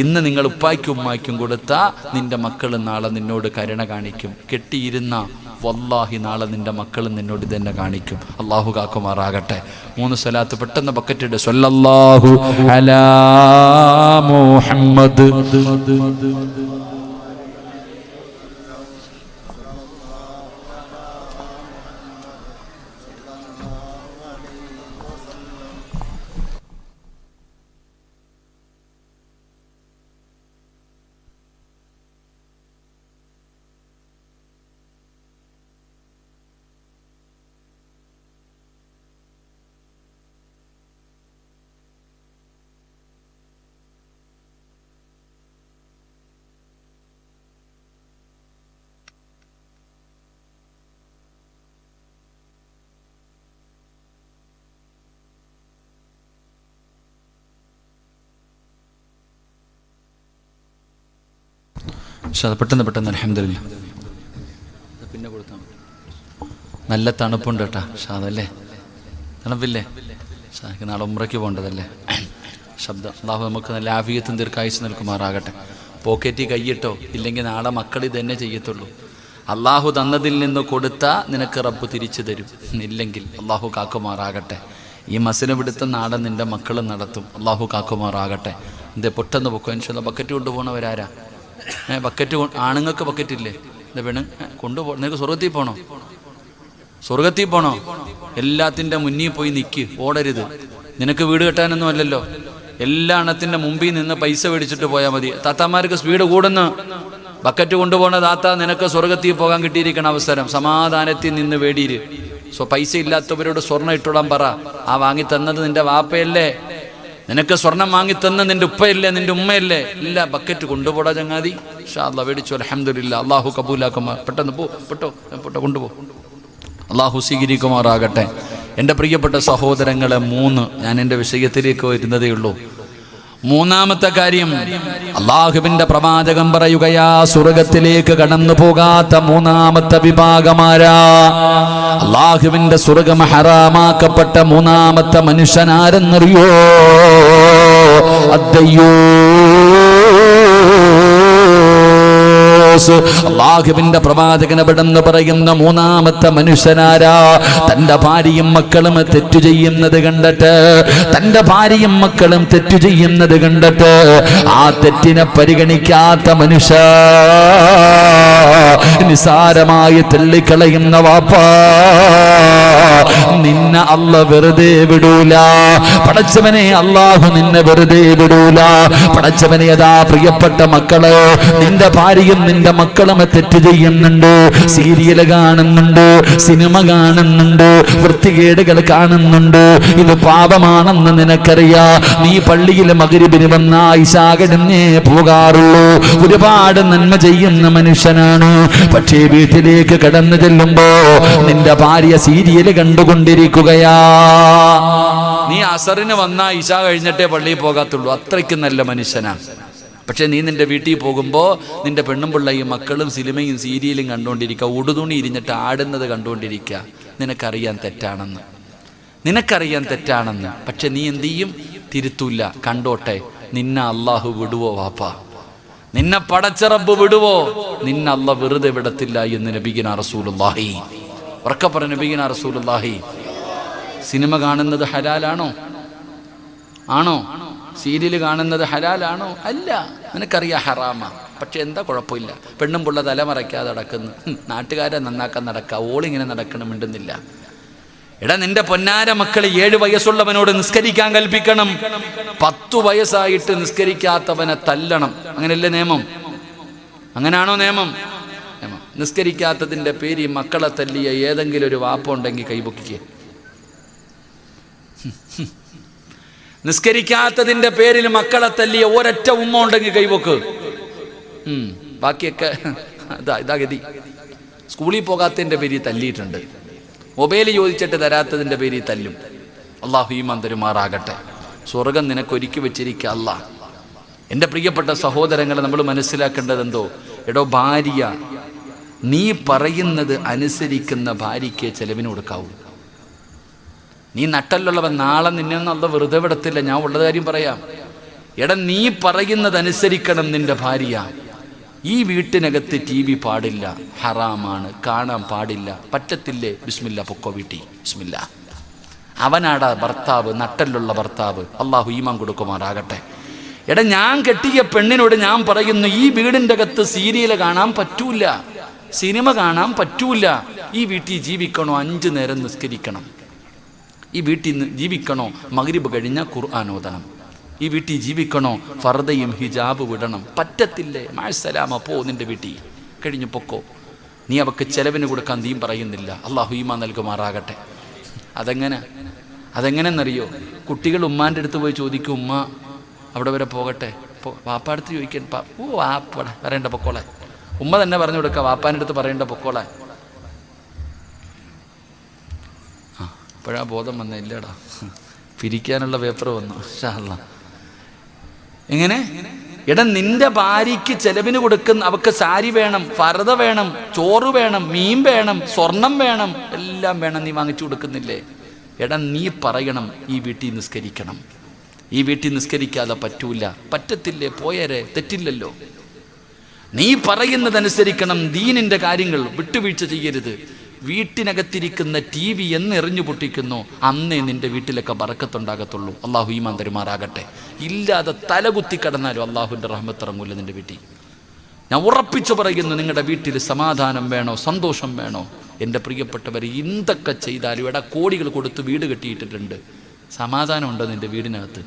ഇന്ന് നിങ്ങൾ ഉപ്പായ്ക്കും ഉമ്മായ്ക്കും കൊടുത്താ നിന്റെ മക്കൾ നാളെ നിന്നോട് കരുണ കാണിക്കും. കെട്ടിയിരുന്ന വല്ലാഹി നാളെ നിന്റെ മക്കളും നിന്നോട് ഇതന്നെ കാണിക്കും. അള്ളാഹു കാക്കുമാറാകട്ടെ. 3 സ്വലാത്ത് പെട്ടെന്ന് ബക്കറ്റിട്ട്. സ്വല്ലല്ലാഹു അലാ മുഹമ്മദ്. പെട്ടെന്ന് അൽഹംദുലില്ലാ. പിന്നെ കൊടുത്താൽ മതി. നല്ല തണുപ്പുണ്ട് കേട്ടാ ഷാദല്ലേ, തണുപ്പില്ലേ? ഷാക്ക് നാളെ ഉംറയ്ക്ക് പോകേണ്ടതല്ലേ. ശബ്ദം അല്ലാഹു നമുക്ക് നല്ല ആഫിയത്തും ദീർഘായുസ്സും നൽകുമാറാകട്ടെ. പോക്കറ്റിൽ കൈയിട്ടോ, ഇല്ലെങ്കിൽ നാളെ മക്കൾ ഇതന്നെ ചെയ്യത്തുള്ളൂ. അള്ളാഹു തന്നതിൽ നിന്ന് കൊടുത്താൽ നിനക്ക് റബ്ബ് തിരിച്ചു തരും, ഇല്ലെങ്കിൽ അള്ളാഹു കാക്കുമാറാകട്ടെ. ഈ മസിനപിടുത്തം നാളെ നിൻ്റെ മക്കളും നടത്തും. അള്ളാഹു കാക്കുമാറാകട്ടെ. എന്തേ പൊട്ടെന്ന് പൊക്കോ. ഇൻഷാ ബക്കറ്റ് കൊണ്ടുപോകണവരാരാ? ബക്കറ്റ് ആണുങ്ങൾക്ക് ബക്കറ്റില്ലേ? എന്താ പെണ്ണ് കൊണ്ടുപോ. നിനക്ക് സ്വർഗത്തിൽ പോണോ? സ്വർഗത്തിൽ പോണോ? എല്ലാത്തിൻ്റെ മുന്നിൽ പോയി നിൽക്ക്, ഓടരുത്. നിനക്ക് വീട് കെട്ടാനൊന്നും അല്ലല്ലോ. എല്ലാ എണ്ണത്തിൻ്റെ മുമ്പിൽ നിന്ന് പൈസ മേടിച്ചിട്ട് പോയാൽ മതി. താത്താമാർക്ക് സ്പീഡ് കൂടുന്നു. ബക്കറ്റ് കൊണ്ടുപോകണ താത്ത, നിനക്ക് സ്വർഗത്തിൽ പോകാൻ കിട്ടിയിരിക്കണ അവസരം സമാധാനത്തിൽ നിന്ന് വേടിയിര്. പൈസ ഇല്ലാത്തവരോട് സ്വർണ്ണം ഇട്ടോടാൻ പറ. ആ വാങ്ങി തന്നത് നിന്റെ വാപ്പയല്ലേ? നിനക്ക് സ്വർണം വാങ്ങി തന്ന നിന്റെ ഉപ്പയല്ലേ, നിന്റെ ഉമ്മയല്ലേ? ഇല്ല, ബക്കറ്റ് കൊണ്ടുപോടാ ചങ്ങാതി. ഇൻഷാ അല്ലാഹ് മേടിച്ചു. അൽഹംദുലില്ലാ. അള്ളാഹു കബൂലാക്കുമാർ. പെട്ടെന്ന് പെട്ടോ കൊണ്ടുപോ. അള്ളാഹു സ്വീകരിക്കുമാറാകട്ടെ. എൻ്റെ പ്രിയപ്പെട്ട സഹോദരങ്ങളെ, 3 ഞാൻ എൻ്റെ വിഷയത്തിലേക്ക് വരുന്നതേ ഉള്ളൂ. 3ാമത്തെ കാര്യം, അള്ളാഹുവിന്റെ പ്രവാചകൻ പറയുകയാ, സ്വർഗത്തിലേക്ക് കടന്നു പോകാത്ത 3ാമത്തെ വിഭാഗമാരാ? അള്ളാഹുവിന്റെ സ്വർഗം ഹറാമാക്കപ്പെട്ട 3ാമത്തെ മനുഷ്യനാരെന്നറിയോ? അദ്ദയ്യോ. അള്ളാഹുവിന്റെ പ്രവാചകൻ എവിടെന്ന് പറയുന്ന 3ാമത്തെ മനുഷ്യനാരാ? തന്റെ ഭാര്യയും മക്കളും തെറ്റു ചെയ്യുന്നത് കണ്ടിട്ട്, തന്റെ ഭാര്യയും മക്കളും തെറ്റു ചെയ്യുന്നത് കണ്ടിട്ട് ആ തെറ്റിനെ പരിഗണിക്കാത്ത മനുഷ്യ, നിസാരമായി തള്ളിക്കളയുന്ന വാപ്പാ, നിന്നെ അല്ലാഹു വെറുതെ വിടൂല. പടച്ചവനെ, അല്ലാഹു നിന്നെ വെറുതെ വിടൂല. പടച്ചവനെ, അതാ പ്രിയപ്പെട്ട മക്കള്, നിന്റെ ഭാര്യയും നിന്റെ മക്കളും തെറ്റ് ചെയ്യുന്നുണ്ട്, സീരിയൽ കാണുന്നുണ്ട്, സിനിമ കാണുന്നുണ്ട്, വൃത്തികേടുകൾ കാണുന്നുണ്ട്. ഇത് പാപമാണെന്ന് നിനക്കറിയാ. നീ പള്ളിയിൽ മഗ്‌രിബിന് വന്ന ഇശാകടന്നേ പോകാറുള്ളൂ. ഒരുപാട് നന്മ ചെയ്യുന്ന മനുഷ്യനാണ്. പക്ഷേ വീട്ടിലേക്ക് കടന്നു ചെല്ലുമ്പോ നിന്റെ ഭാര്യ സീരിയൽ കണ്ടുകൊണ്ടിരിക്കുകയാ. നീ അസറിന് വന്ന ഇശ കഴിഞ്ഞിട്ടേ പള്ളിയിൽ പോകാത്തുള്ളൂ. അത്രയ്ക്ക് നല്ല മനുഷ്യനാ. പക്ഷെ നീ നിന്റെ വീട്ടിൽ പോകുമ്പോൾ നിന്റെ പെണ്ണും പിള്ളയും മക്കളും സിനിമയും സീരിയലും കണ്ടുകൊണ്ടിരിക്കുക, ഉടുതുണി ഇരിഞ്ഞിട്ട് ആടുന്നത് കണ്ടുകൊണ്ടിരിക്കുക. നിനക്കറിയാൻ തെറ്റാണെന്ന്, നിനക്കറിയാൻ തെറ്റാണെന്ന്. പക്ഷെ നീ എന്ത് ചെയ്യും? തിരുത്തൂല്ല. കണ്ടോട്ടെ. നിന്നെ അള്ളാഹു വിടുവോ വാപ്പാ? നിന്നെ പടച്ച റബ്ബ് വിടുവോ? നിന്നെ അള്ളാഹ് വെറുതെ വിടത്തില്ല എന്ന് നബിഗിന റസൂലുള്ളാഹി. ഉറക്കെ പറ, നബിഗിന റസൂലുള്ളാഹി. സിനിമ കാണുന്നത് ഹലാലാണോ? ആണോ? സീരിയൽ കാണുന്നത് ഹലാലാണോ? അല്ല, നിനക്കറിയാം ഹറാമാ. പക്ഷെ എന്താ കുഴപ്പമില്ല, പെണ്ണും പുള്ള തലമറയ്ക്കാതെ നടക്കുന്നു, നാട്ടുകാരെ നന്നാക്കാൻ നടക്കുക, ഓളിങ്ങനെ നടക്കണം, മിണ്ടുന്നില്ല. എടാ, നിന്റെ പൊന്നാര മക്കളെ 7 വയസ്സുള്ളവനോട് നിസ്കരിക്കാൻ കൽപ്പിക്കണം, 10 വയസ്സായിട്ട് നിസ്കരിക്കാത്തവനെ തല്ലണം. അങ്ങനെയല്ലേ നിയമം? അങ്ങനാണോ നിയമം? നിസ്കരിക്കാത്തതിൻ്റെ പേര് മക്കളെ തല്ലിയ ഏതെങ്കിലും ഒരു വാപ്പ ഉണ്ടെങ്കിൽ കൈപൊക്കിക്കുക. നിസ്കരിക്കാത്തതിൻ്റെ പേരിൽ മക്കളെ തല്ലിയ ഒരൊറ്റ ഉമ്മ ഉണ്ടെങ്കിൽ കൈപൊക്ക്. ബാക്കിയൊക്കെ ഇതാ ഗതി. സ്കൂളിൽ പോകാത്തതിൻ്റെ പേരിൽ തല്ലിയിട്ടുണ്ട്, മൊബൈൽ ചോദിച്ചിട്ട് തരാത്തതിൻ്റെ പേരിൽ തല്ലും. അള്ളാഹു ഈമാൻ തരുമാറാകട്ടെ. സ്വർഗം നിനക്കൊരുക്കി വെച്ചിരിക്കുക അല്ലാ. എൻ്റെ പ്രിയപ്പെട്ട സഹോദരങ്ങളെ, നമ്മൾ മനസ്സിലാക്കേണ്ടത് എന്തോ, എടോ ഭാര്യ, നീ പറയുന്നത് അനുസരിക്കുന്ന ഭാര്യയ്ക്ക് ചെലവിന് കൊടുക്കാവൂ. നീ നട്ടല്ലുള്ളവൻ, നാളെ നിന്നെയൊന്നും അല്ല വെറുതെ വിടത്തില്ല. ഞാൻ ഉള്ളത് കാര്യം പറയാം. എടാ, നീ പറയുന്നത് അനുസരിക്കണം നിന്റെ ഭാര്യ. ഈ വീട്ടിനകത്ത് TV പാടില്ല, ഹറാമാണ്, കാണാൻ പാടില്ല, പറ്റത്തില്ലേ? ബിസ്മില്ല, പൊക്കോ വീട്ടി, ബിസ്മില്ല. അവനാടാ ഭർത്താവ്, നട്ടലുള്ള ഭർത്താവ്. അള്ളാഹു ഈമാൻ കൊടുക്കുമാറാകട്ടെ. എടാ, ഞാൻ കെട്ടിയ പെണ്ണിനോട് ഞാൻ പറയുന്നു, ഈ വീടിൻ്റെ അകത്ത് സീരിയൽ കാണാൻ പറ്റൂല, സിനിമ കാണാൻ പറ്റൂല. ഈ വീട്ടിൽ ജീവിക്കണോ 5 നേരം നിസ്കരിക്കണം. ഈ വീട്ടിൽ ജീവിക്കണോ മഗ്രിബ് കഴിഞ്ഞാൽ ഖുർആൻ ഓതണം. ഈ വീട്ടിൽ ജീവിക്കണോ ഫർദയും ഹിജാബ് വിടണം. പറ്റത്തില്ലേ? മാസലാമ, പോ, നിന്റെ വീട്ടിൽ കഴിഞ്ഞു പൊക്കോ. നീ അവക്ക് ചെലവിന് കൊടുക്കാൻ നീ പറയുന്നില്ല. അള്ളാഹു ഈമാൻ നൽകുമാറാകട്ടെ. അതെങ്ങനെന്നറിയോ? കുട്ടികൾ ഉമ്മാൻ്റെ അടുത്ത് പോയി ചോദിക്കും, ഉമ്മ അവിടെ വരെ പോകട്ടെ. വാപ്പാടുത്ത് ചോദിക്കാൻ, വാപ്പടെ പറയേണ്ട പൊക്കോളെ. ഉമ്മ തന്നെ പറഞ്ഞു കൊടുക്കുക, വാപ്പാൻ്റെ അടുത്ത് പറയേണ്ട പൊക്കോളെ. ഇപ്പോഴാ ബോധം വന്ന, ഇല്ലടാ, പിരിക്കാനുള്ള പേപ്പർ വന്നു. ഇൻഷാ അല്ലാഹ്. എങ്ങനെ? എടാ, നിന്റെ ഭാര്യയ്ക്ക് ചെലവിന് കൊടുക്കുന്ന, അവക്ക് സാരി വേണം, ഫർദ വേണം, ചോറ് വേണം, മീൻ വേണം, സ്വർണം വേണം, എല്ലാം വേണം, നീ വാങ്ങിച്ചു കൊടുക്കുന്നില്ലേ? എടാ, നീ പറയണം, ഈ വീട്ടിൽ നിസ്കരിക്കണം. ഈ വീട്ടിൽ നിസ്കരിക്കാതെ പറ്റൂല. പറ്റത്തില്ലേ? പോയേരെ, തെറ്റില്ലല്ലോ. നീ പറയുന്നതനുസരിക്കണം. ദീനിൻ്റെ കാര്യങ്ങൾ വിട്ടുവീഴ്ച ചെയ്യരുത്. വീട്ടിനകത്തിരിക്കുന്ന TV എന്നെറിഞ്ഞു പൊട്ടിക്കുന്നു, അന്നേ നിന്റെ വീട്ടിലൊക്കെ ബറക്കത്തുണ്ടാകത്തുള്ളൂ. അള്ളാഹു ഈമാൻ തരുമാറാകട്ടെ. ഇല്ലാതെ തലകുത്തി കടന്നാലും അള്ളാഹുവിൻ്റെ റഹ്മത്ത് ഇറങ്ങൂല നിന്റെ വീട്ടിൽ. ഞാൻ ഉറപ്പിച്ചു പറയുന്നു, നിങ്ങളുടെ വീട്ടിൽ സമാധാനം വേണോ, സന്തോഷം വേണോ? എൻ്റെ പ്രിയപ്പെട്ടവർ, എന്തൊക്കെ ചെയ്താലും, എടാ, കോടികൾ കൊടുത്ത് വീട് കെട്ടിയിട്ടിട്ടുണ്ട്, സമാധാനം ഉണ്ടോ നിന്റെ വീടിനകത്ത്?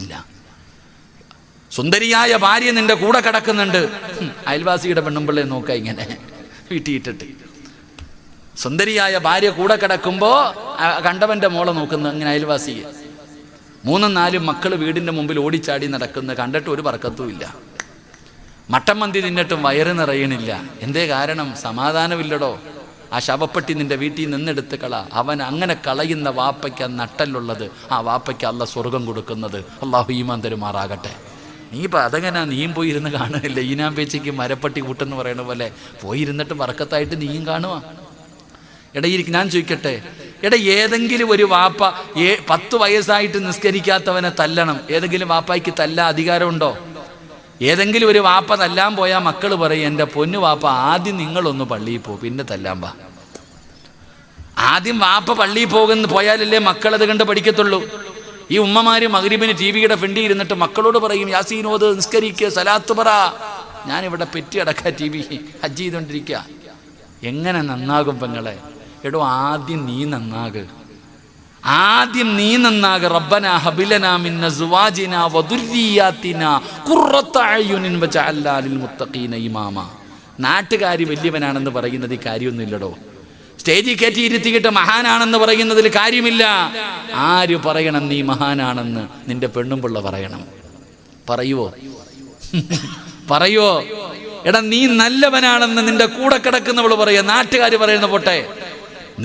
ഇല്ല. സുന്ദരിയായ ഭാര്യ നിന്റെ കൂടെ കിടക്കുന്നുണ്ട്, അയൽവാസിയുടെ പെണ്ണുമ്പിള്ളയെ നോക്കുക ഇങ്ങനെ വീട്ടിയിട്ടിട്ട്. സുന്ദരിയായ ഭാര്യ കൂടെ കിടക്കുമ്പോൾ കണ്ടവൻ്റെ മോളെ നോക്കുന്ന അങ്ങനെ അയൽവാസിയെ. 3-4 മക്കൾ വീടിൻ്റെ മുമ്പിൽ ഓടിച്ചാടി നടക്കുന്ന കണ്ടിട്ട് ഒരു ബർക്കത്തും ഇല്ല. മട്ടൻ മന്തി തിന്നിട്ടും വയറ് നിറയണില്ല. എന്തേ കാരണം? സമാധാനമില്ലടോ. ആ ശവപ്പെട്ടി നിന്റെ വീട്ടിൽ നിന്നെടുത്ത് കള. അവൻ അങ്ങനെ കളയുന്ന വാപ്പയ്ക്ക് നട്ടല്ലുള്ളത്, ആ വാപ്പയ്ക്ക് അല്ല സ്വർഗം കൊടുക്കുന്നത്. അള്ളാഹു ഈമാൻ തരുമാറാകട്ടെ. നീ ഇപ്പം അതെങ്ങനെ നീയും പോയിരുന്ന് കാണുന്നില്ല? ഈനാമ്പേച്ചയ്ക്ക് മരപ്പട്ടി കൂട്ടെന്ന് പറയണ പോലെ പോയിരുന്നിട്ട് ബർക്കത്തായിട്ട് നീയും കാണുക. എടാ, ഞാൻ ചോദിക്കട്ടെ, എടാ, ഏതെങ്കിലും ഒരു വാപ്പ 10 വയസ്സായിട്ട് നിസ്കരിക്കാത്തവനെ തല്ലണം? ഏതെങ്കിലും വാപ്പായ്ക്ക് തല്ലാൻ അധികാരമുണ്ടോ? ഏതെങ്കിലും ഒരു വാപ്പ തല്ലാൻ പോയാൽ മക്കൾ പറയും, എൻ്റെ പൊന്നു വാപ്പ, ആദ്യം നിങ്ങളൊന്ന് പള്ളിയിൽ പോകും, പിന്നെ തല്ലാൻ വാ. ആദ്യം വാപ്പ പള്ളിയിൽ പോയാലല്ലേ മക്കളത് കണ്ട് പഠിക്കത്തുള്ളൂ. ഈ ഉമ്മമാര് മഗ്രിബിന് TV-യുടെ ഫ്രണ്ടിൽ ഇരുന്നിട്ട് മക്കളോട് പറയും, യാസീനോത്, നിസ്കരിക്കുക, സലാത്ത് പറ. ഞാനിവിടെ പെറ്റി അടക്കുക, TV ഹജ്ജ് ചെയ്തുകൊണ്ടിരിക്കുക. എങ്ങനെ നന്നാകും പെങ്ങളെ? എടോ, ആദ്യം നീ നന്നാക്. റബ്ബനാ ഹബിലനാ മിൻ അസ്വാജിനാ വദുർരിയാതിനാ ഖുർറത അയുനിൻ വജഅൽനാ ലിൽ മുത്തഖീന ഇമാമ. നാട്ടുകാരി വലിയവനാണെന്ന് പറയുന്നത് ഈ കാര്യമൊന്നുമില്ലടോ. സ്റ്റേജിൽ കയറ്റി ഇരുത്തിയിട്ട് മഹാനാണെന്ന് പറയുന്നതിൽ കാര്യമില്ല. ആര് പറയണം നീ മഹാനാണെന്ന്? നിന്റെ പെണ്ണുമ്പിള്ള പറയണം. പറയുവോ? എടാ, നീ നല്ലവനാണെന്ന് നിന്റെ കൂടെ കിടക്കുന്നവൾ പറയാ. നാട്ടുകാർ പറയുന്ന പോട്ടെ,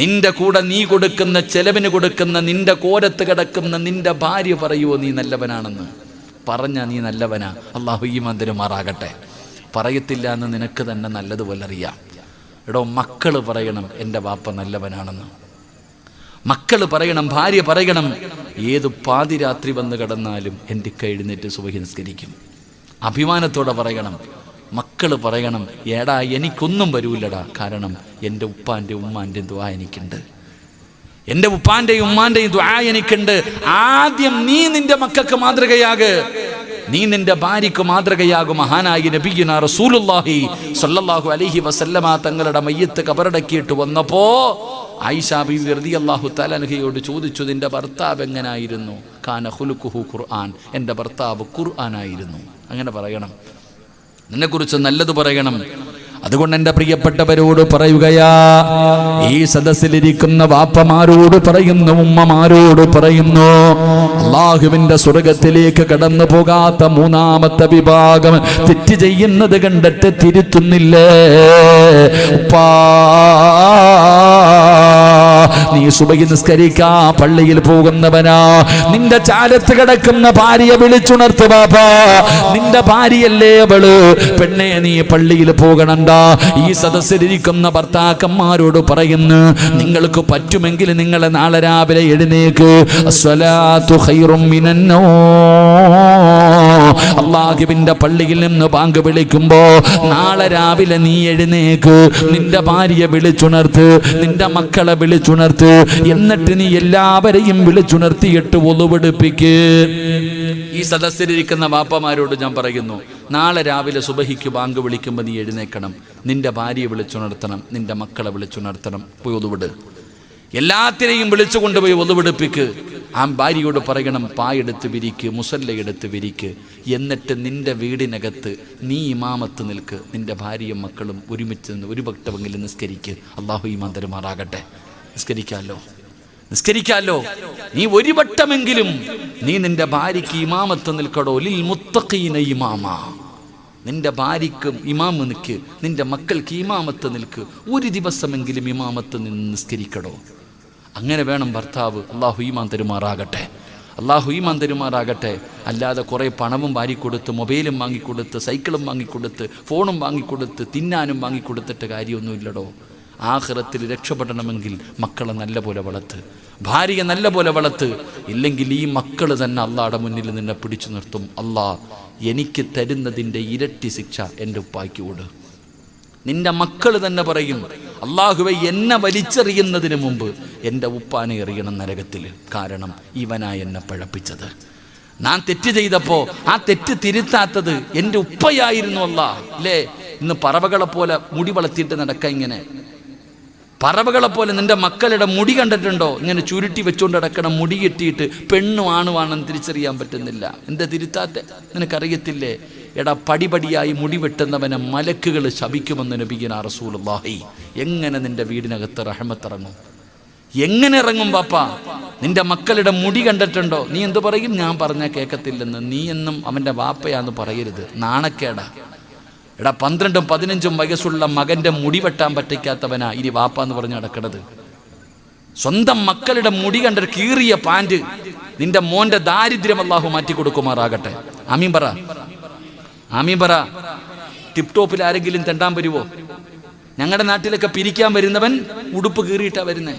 നിന്റെ കൂടെ നീ കൊടുക്കുന്ന, ചെലവിന് കൊടുക്കുന്ന, നിന്റെ കോരത്ത് കിടക്കുന്ന നിന്റെ ഭാര്യ പറയുവോ നീ നല്ലവനാണെന്ന്? പറഞ്ഞ നീ നല്ലവനാ. അള്ളാഹു ഈമാൻ തരുമാറാകട്ടെ. പറയത്തില്ല എന്ന് നിനക്ക് തന്നെ നല്ലതുപോലെ അറിയാം. എടോ, മക്കൾ പറയണം എൻ്റെ വാപ്പ നല്ലവനാണെന്ന്. മക്കൾ പറയണം, ഭാര്യ പറയണം, ഏത് പാതിരാത്രി വന്ന് കിടന്നാലും എൻ്റെ എഴുന്നേറ്റ് സുബഹി നിസ്കരിക്കും. അഭിമാനത്തോടെ പറയണം. മക്കൾ പറയണം, എടാ എനിക്കൊന്നും വരൂല്ലടാ, കാരണം എൻ്റെ ഉപ്പാൻ്റെ ഉമ്മാൻ്റെ ദുആ എനിക്കുണ്ട്. എൻ്റെ ഉപ്പാന്റെയും ഉമ്മാന്റെയും ദുആ എനിക്കുണ്ട്. ആദ്യം നീ നിന്റെ മക്കൾക്ക് മാതൃകയാക്, നീ നിന്റെ ഭാര്യയ്ക്ക് മാതൃകയാകും. മഹാനായി നബിയുനാ റസൂലുള്ളാഹി സ്വല്ലല്ലാഹു അലൈഹി വസല്ലമ തങ്ങളുടെ മയ്യത്ത് കബറടക്കിയിട്ട് വന്നപ്പോ ആയിഷ ബീവി റളിയല്ലാഹു തആല അൻഹയോട് ചോദിച്ചു, നിന്റെ ഭർത്താവ് എങ്ങനായിരുന്നു? കാന ഖുലുഖുഹു ഖുർആൻ, എൻ്റെ ഭർത്താവ് ഖുർആനായിരുന്നു. അങ്ങനെ പറയണം, നിന്നെക്കുറിച്ച് നല്ലത് പറയണം. അതുകൊണ്ട് എൻ്റെ പ്രിയപ്പെട്ടവരോട് പറയുകയാ, ഈ സദസ്സിലിരിക്കുന്ന വാപ്പമാരോട് പറയുന്നു, ഉമ്മമാരോട് പറയുന്നു, അല്ലാഹുവിന്റെ സ്വർഗത്തിലേക്ക് കടന്നു പോകാത്ത മൂന്നാമത്തെ വിഭാഗം തെറ്റ് ചെയ്യുന്നത് കണ്ടിട്ട് തിരുത്തുന്നില്ലേ? ഉപ്പാ, നീ സുബഹി നിസ്കരിക്കാ പള്ളിയിൽ പോകുന്നവനാ, നിന്റെ ചാലത്ത് കിടക്കുന്ന ഭാര്യയെ വിളിച്ചുണർത്ത് ബാപ്പാ. നിന്റെ ഭാര്യയല്ലേ അവള്, പെണ്ണെ നീ പള്ളിയിൽ പോകണണ്ട. ഈ സദസ്സിലിരിക്കുന്ന ഭർത്താക്കന്മാരോട് പറയുന്നു, നിങ്ങൾക്ക് പറ്റുമെങ്കിൽ നിങ്ങൾ നാളെ രാവിലെ എഴുന്നേക്ക്. അസ്സലാത്തു ഖൈറും മിനന്നൗം. അല്ലാഹുവിന്റെ പള്ളിയിൽ നിന്ന് ബാങ്ക് വിളിക്കുമ്പോ നാളെ രാവിലെ നീ എഴുന്നേക്ക്, നിന്റെ ഭാര്യയെ വിളിച്ചുണർത്ത്, നിന്റെ മക്കളെ വിളിച്ചുണർത്ത്, എന്നിട്ട് നീ എല്ലാവരെയും വിളിച്ചുണർത്തിയിട്ട് ഒളുവെടുപ്പിക്ക്. ഈ സദസ്സിലിരിക്കുന്ന വാപ്പമാരോട് ഞാൻ പറയുന്നു, നാളെ രാവിലെ സുബഹിക്ക് ബാങ്ക് വിളിക്കുമ്പോൾ നീ എഴുന്നേക്കണം, നിന്റെ ഭാര്യയെ വിളിച്ചുണർത്തണം, നിന്റെ മക്കളെ വിളിച്ചുണർത്തണം, പോയി ഒതുവിട്. എല്ലാത്തിനെയും വിളിച്ചു കൊണ്ടുപോയി ഒതുവെടുപ്പിക്ക്. ആ ഭാര്യയോട് പറയണം, പായെടുത്ത് വിരിക്ക്, മുസല്ലയെടുത്ത് വിരിക്ക്. എന്നിട്ട് നിന്റെ വീടിനകത്ത് നീ ഇമാമത്ത് നിൽക്ക്, നിന്റെ ഭാര്യയും മക്കളും ഒരുമിച്ച് നിന്ന് ഒരു ഭക്തവെങ്കിലും നിസ്കരിക്ക്. അള്ളാഹു ഈമാൻ തരുമാറാകട്ടെ. നിസ്കരിക്കാലോ. നീ ഒരു വട്ടമെങ്കിലും നീ നിന്റെ ഭാര്യയ്ക്ക് ഇമാമത്ത് നിൽക്കടോ. ലിൽ മുത്തഖീന ഇമാമ. നിന്റെ ഭാര്യയ്ക്കും ഇമാമ് നിൽക്ക്, നിന്റെ മക്കൾക്ക് ഇമാമത്ത് നിൽക്ക്. ഒരു ദിവസമെങ്കിലും ഇമാമത്ത് നിന്ന് നിസ്കരിക്കടോ. അങ്ങനെ വേണം ഭർത്താവ്. അള്ളാഹു ഈമാൻ തരുമാറാകട്ടെ. അല്ലാതെ കുറേ പണവും വാരിക്കൊടുത്ത്, മൊബൈലും വാങ്ങിക്കൊടുത്ത്, സൈക്കിളും വാങ്ങിക്കൊടുത്ത്, ഫോണും വാങ്ങിക്കൊടുത്ത്, തിന്നാനും വാങ്ങിക്കൊടുത്തിട്ട് കാര്യമൊന്നുമില്ലടോ. ആഖിറത്തിൽ രക്ഷപ്പെടണമെങ്കിൽ മക്കളെ നല്ല പോലെ വളർത്ത്, ഭാര്യയെ നല്ല പോലെ വളർത്ത്. ഇല്ലെങ്കിൽ ഈ മക്കൾ തന്നെ അള്ളാഹുടെ മുന്നിൽ നിന്നെ പിടിച്ചു നിർത്തും. അള്ളാഹ് എനിക്ക് തരുന്നതിൻ്റെ ഇരട്ടി ശിക്ഷ എൻ്റെ ഉപ്പായ്ക്ക് കൊടു. നിന്റെ മക്കൾ തന്നെ പറയും, അള്ളാഹുവേ, എന്നെ വലിച്ചെറിയുന്നതിന് മുമ്പ് എൻ്റെ ഉപ്പാനെ എറിയണം നരകത്തിൽ. കാരണം ഇവനാ എന്നെ പഴപ്പിച്ചത്. ഞാൻ തെറ്റ് ചെയ്തപ്പോൾ ആ തെറ്റ് തിരുത്താത്തത് എൻ്റെ ഉപ്പയായിരുന്നു. അല്ലാഹ് അല്ലേ, ഇന്ന് പറവകളെ പോലെ മുടി വളർത്തിയിട്ട് നടക്കാം. ഇങ്ങനെ പറവകളെപ്പോലെ നിന്റെ മക്കളുടെ മുടി കണ്ടിട്ടുണ്ടോ? ഇങ്ങനെ ചുരുട്ടി വെച്ചുകൊണ്ട് നടക്കണം. മുടി കെട്ടിയിട്ട് പെണ്ണും ആണുവാണെന്ന് തിരിച്ചറിയാൻ പറ്റുന്നില്ല. എന്താ തിരുത്താത്ത? നിനക്കറിയത്തില്ലേ? എടാ, പടിപടിയായി മുടി വെട്ടുന്നവനെ മലക്കുകൾ ശപിക്കുമെന്ന് നബിയുനാ റസൂലുള്ളാഹി. എങ്ങനെ നിന്റെ വീടിനകത്ത് റഹ്മത്തിറങ്ങും? എങ്ങനെ ഇറങ്ങും ബാപ്പാ? നിന്റെ മക്കളുടെ മുടി കണ്ടിട്ടുണ്ടോ? നീ എന്ത് പറയും? ഞാൻ പറഞ്ഞാൽ കേൾക്കത്തില്ലെന്ന്. നീ എന്നും അവൻ്റെ വാപ്പയാന്ന് പറയരുത്, നാണക്കേടാ. എടാ, 12ഉം 15ഉം വയസ്സുള്ള മകന്റെ മുടി വെട്ടാൻ പറ്റിക്കാത്തവനാ ഇനി വാപ്പ എന്ന് പറഞ്ഞ് നടക്കണത്. സ്വന്തം മക്കളുടെ മുടി കണ്ട കീറിയ പാൻറ്. നിന്റെ മോന്റെ ദാരിദ്ര്യം അല്ലാഹു മാറ്റി കൊടുക്കുമാറാകട്ടെ. ആമീൻ പറ. ടിപ് ടോപ്പിൽ ആരെങ്കിലും തെണ്ടാൻ വരുവോ? ഞങ്ങളുടെ നാട്ടിലൊക്കെ പിരിക്കാൻ വരുന്നവൻ ഉടുപ്പ് കീറിയിട്ടാ വരുന്നേ,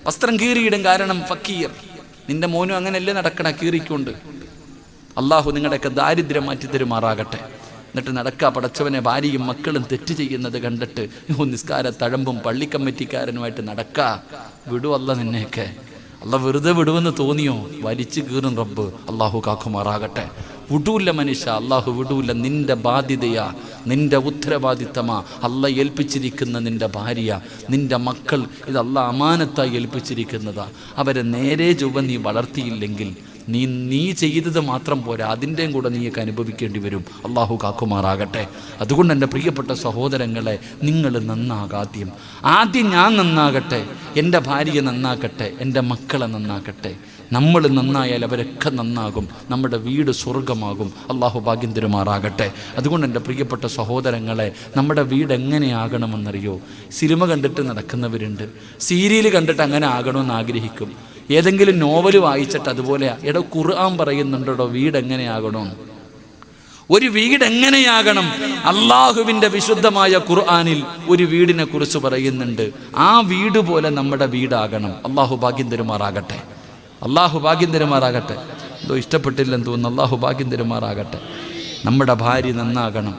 വസ്ത്രം കീറിയിടും. കാരണം ഫക്കീർ. നിന്റെ മോനും അങ്ങനെയല്ലേ നടക്കണ, കീറിക്കൊണ്ട്. അല്ലാഹു നിങ്ങളുടെയൊക്കെ ദാരിദ്ര്യം മാറ്റി തരുമാറാകട്ടെ. എന്നിട്ട് നടക്കുക. പടച്ചവനെ, ഭാര്യയും മക്കളും തെറ്റ് ചെയ്യുന്നത് കണ്ടിട്ട് നിസ്കാര തഴമ്പും പള്ളിക്കമ്മിറ്റിക്കാരനുമായിട്ട് നടക്കുക. വിടുവല്ല നിന്നെയൊക്കെ. അല്ല വെറുതെ വിടുവെന്ന് തോന്നിയോ? വലിച്ചു കീറും റബ്ബ്. അള്ളാഹു കാക്കുമാറാകട്ടെ. വിടൂല്ല മനുഷ്യ, അള്ളാഹു വിടൂല്ല. നിന്റെ ബാധ്യതയാ, നിന്റെ ഉത്തരവാദിത്തമാ. അല്ല ഏൽപ്പിച്ചിരിക്കുന്ന നിന്റെ ഭാര്യ, നിന്റെ മക്കൾ, ഇത് അള്ളാഹ് അമാനത്തായി ഏൽപ്പിച്ചിരിക്കുന്നതാ. അവരെ നേരെ ചൊവ്വ നീ വളർത്തിയില്ലെങ്കിൽ നീ ചെയ്തത് മാത്രം പോരാ, അതിൻ്റെയും കൂടെ നീയൊക്കെ അനുഭവിക്കേണ്ടി വരും. അള്ളാഹു കാക്കുമാറാകട്ടെ. അതുകൊണ്ട് എൻ്റെ പ്രിയപ്പെട്ട സഹോദരങ്ങളെ, നിങ്ങൾ നന്നാകാദ്യം. ആദ്യം ഞാൻ നന്നാകട്ടെ, എൻ്റെ ഭാര്യ നന്നാക്കട്ടെ, എൻ്റെ മക്കളെ നന്നാക്കട്ടെ. നമ്മൾ നന്നായാൽ അവരൊക്കെ നന്നാകും. നമ്മുടെ വീട് സ്വർഗമാകും. അള്ളാഹു ഭാഗ്യം തരുമാറാകട്ടെ. അതുകൊണ്ട് എൻ്റെ പ്രിയപ്പെട്ട സഹോദരങ്ങളെ, നമ്മുടെ വീട് എങ്ങനെയാകണമെന്നറിയോ? സിനിമ കണ്ടിട്ട് നടക്കുന്നവരുണ്ട്, സീരിയൽ കണ്ടിട്ട് അങ്ങനെ ആകണമെന്ന് ആഗ്രഹിക്കും. ഏതെങ്കിലും നോവൽ വായിച്ചിട്ട് അതുപോലെ. എടോ, ഖുർആൻ പറയുന്നുണ്ടോ വീട് എങ്ങനെയാകണമെന്ന്? ഒരു വീട് എങ്ങനെയാകണം? അള്ളാഹുവിൻ്റെ വിശുദ്ധമായ ഖുർആനിൽ ഒരു വീടിനെ കുറിച്ച് പറയുന്നുണ്ട്. ആ വീട് പോലെ നമ്മുടെ വീടാകണം. അള്ളാഹു ഭാഗ്യം തരുമാറാകട്ടെ. എന്തോ ഇഷ്ടപ്പെട്ടില്ലെന്ന് തോന്നുന്നു. അള്ളാഹു ഭാഗ്യം തരുമാറാകട്ടെ. നമ്മുടെ ഭാര്യ നന്നാകണം,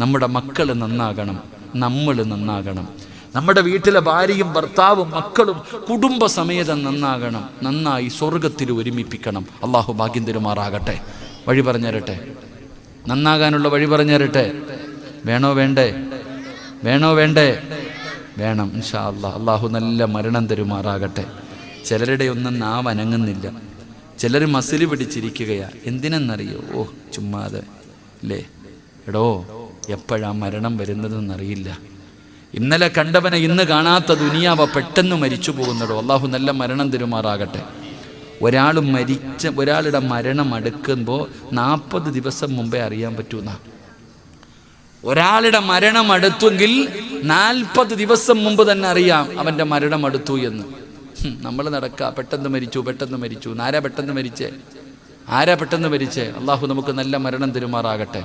നമ്മുടെ മക്കൾ നന്നാകണം, നമ്മൾ നന്നാകണം. നമ്മുടെ വീട്ടിലെ ഭാര്യയും ഭർത്താവും മക്കളും കുടുംബസമേതം നന്നാകണം, നന്നായി സ്വർഗത്തിൽ ഒരുമിപ്പിക്കണം. അള്ളാഹു ഭാഗ്യം തരുമാറാകട്ടെ. വഴി പറഞ്ഞു തരട്ടെ, നന്നാകാനുള്ള വഴി പറഞ്ഞു തരട്ടെ. വേണോ വേണ്ടേ? വേണോ വേണ്ടേ? വേണം ഇൻഷാ അല്ലാഹ്. അള്ളാഹു നല്ല മരണം തരുമാറാകട്ടെ. ചിലരുടെ ഒന്നും നാവ് അനങ്ങുന്നില്ല, ചിലർ മസില് പിടിച്ചിരിക്കുകയാ. എന്തിനെന്നറിയോ? ഓ ചുമ്മാതെ അല്ലേ. എടോ, എപ്പോഴാ മരണം വരുന്നതെന്നറിയില്ല. ഇന്നലെ കണ്ടവനെ ഇന്ന് കാണാത്ത ദുനിയാവ പെട്ടെന്ന് മരിച്ചു പോകുന്നടോ. അള്ളാഹു നല്ല മരണം തരുമാറാകട്ടെ. ഒരാളുടെ മരണം അടുക്കുമ്പോൾ 40 ദിവസം മുമ്പേ അറിയാൻ പറ്റൂന്ന. ഒരാളുടെ മരണം അടുത്തെങ്കിൽ 40 ദിവസം മുമ്പ് തന്നെ അറിയാം അവൻ്റെ മരണം അടുത്തു എന്ന്. നമ്മൾ നടക്കുക, പെട്ടെന്ന് മരിച്ചു. ആരാ പെട്ടെന്ന് മരിച്ചേ? അള്ളാഹു നമുക്ക് നല്ല മരണം തരുമാറാകട്ടെ.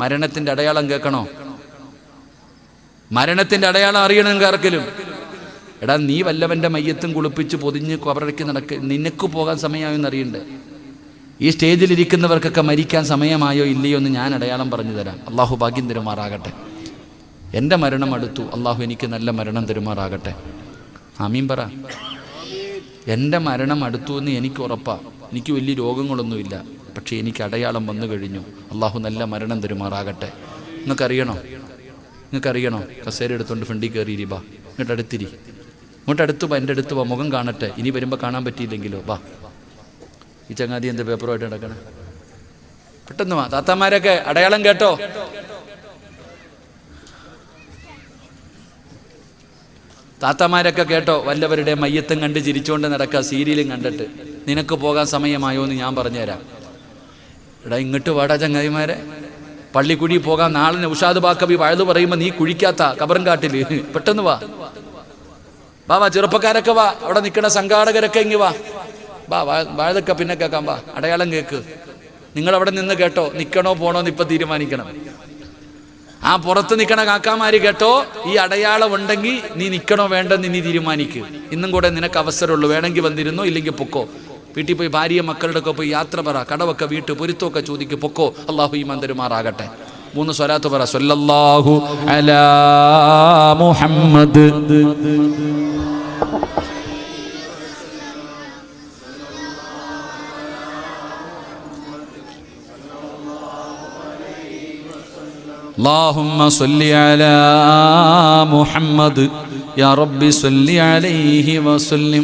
മരണത്തിൻ്റെ അടയാളം കേൾക്കണോ? മരണത്തിൻ്റെ അടയാളം അറിയണമെങ്കിൽ ആർക്കെങ്കിലും, എടാ നീ വല്ലവൻ്റെ മയ്യത്തും കുളിപ്പിച്ച് പൊതിഞ്ഞ് കബറടക്കി നിനക്ക് പോകാൻ സമയമായോ അറിയണ്ടേ? ഈ സ്റ്റേജിലിരിക്കുന്നവർക്കൊക്കെ മരിക്കാൻ സമയമായോ ഇല്ലയോ എന്ന് ഞാൻ അടയാളം പറഞ്ഞു തരാം. അള്ളാഹു ഭാഗ്യം തരുമാറാകട്ടെ. എൻ്റെ മരണം അടുത്തു, അള്ളാഹു എനിക്ക് നല്ല മരണം തരുമാറാകട്ടെ. ആമീൻ പറ. എൻ്റെ മരണം അടുത്തു എന്ന് എനിക്ക് ഉറപ്പാണ്. എനിക്ക് വലിയ രോഗങ്ങളൊന്നുമില്ല, പക്ഷേ എനിക്ക് അടയാളം വന്നു കഴിഞ്ഞു. അള്ളാഹു നല്ല മരണം തരുമാറാകട്ടെ. നിങ്ങൾക്കറിയണോ? കസേര എടുത്തുകൊണ്ട് ഫ്രണ്ടിൽ കയറി ബാ, ഇങ്ങോട്ട് അടുത്തിരി, ഇങ്ങോട്ട് അടുത്ത് വാ, എൻ്റെ അടുത്ത് വാ, മുഖം കാണട്ടെ. ഇനി വരുമ്പോൾ കാണാൻ പറ്റിയില്ലെങ്കിലോ വാ. ഈ ചങ്ങാതി എൻ്റെ പേപ്പറുമായിട്ട് നടക്കണേ, പെട്ടെന്ന് വാ. താത്താമാരൊക്കെ അടയാളം കേട്ടോ? താത്തമാരൊക്കെ കേട്ടോ? വല്ലവരുടെ മയ്യത്തും കണ്ട് ചിരിച്ചുകൊണ്ട് നടക്കുക, സീരിയലും കണ്ടിട്ട്. നിനക്ക് പോകാൻ സമയമായോ എന്ന് ഞാൻ പറഞ്ഞുതരാം. എടാ ഇങ്ങോട്ട് വാടാ ചങ്ങാതിമാരെ, പള്ളിക്കുഴി പോകാൻ. നാളെ ഉഷാദ് ബാക്കബി വഴുതു പറയുമ്പോൾ നീ കുഴിക്കാത്ത കബറും കാട്ടിൽ. പെട്ടെന്ന് വാ. വാ ചെറുപ്പക്കാരൊക്കെ വാ, അവിടെ നിൽക്കുന്ന സംഘാടകരൊക്കെ ഇങ്ങ് വാ. വാഴതൊക്കെ പിന്നെ കേൾക്കാം. വാ, അടയാളം കേൾക്ക്. നിങ്ങളവിടെ നിന്ന് കേട്ടോ, നിൽക്കണോ പോണോ എന്ന് ഇപ്പം തീരുമാനിക്കണം. ആ പുറത്ത് നിൽക്കണ കാക്കാമാര് കേട്ടോ, ഈ അടയാളം ഉണ്ടെങ്കിൽ നീ നിൽക്കണോ വേണ്ടെന്ന് നീ തീരുമാനിക്കുക. ഇന്നും കൂടെ നിനക്ക് അവസരമുള്ളൂ. വേണമെങ്കിൽ വന്നിരുന്നോ, ഇല്ലെങ്കിൽ പൊക്കോ. വീട്ടിൽ പോയി ഭാര്യ മക്കളുടെ ഒക്കെ പോയി യാത്ര പറ, കടവൊക്കെ വീട്ട് പൊരുത്തമൊക്കെ ചോദിക്കും, പൊക്കോ. അള്ളാഹു ഈമാൻ തരുമാറാകട്ടെ. 3 സ്വലാത്ത് പറ. സ്വല്ലല്ലാഹു അലാ മുഹമ്മദ്, اللهم صل على محمد يا رب صل عليه وسلم.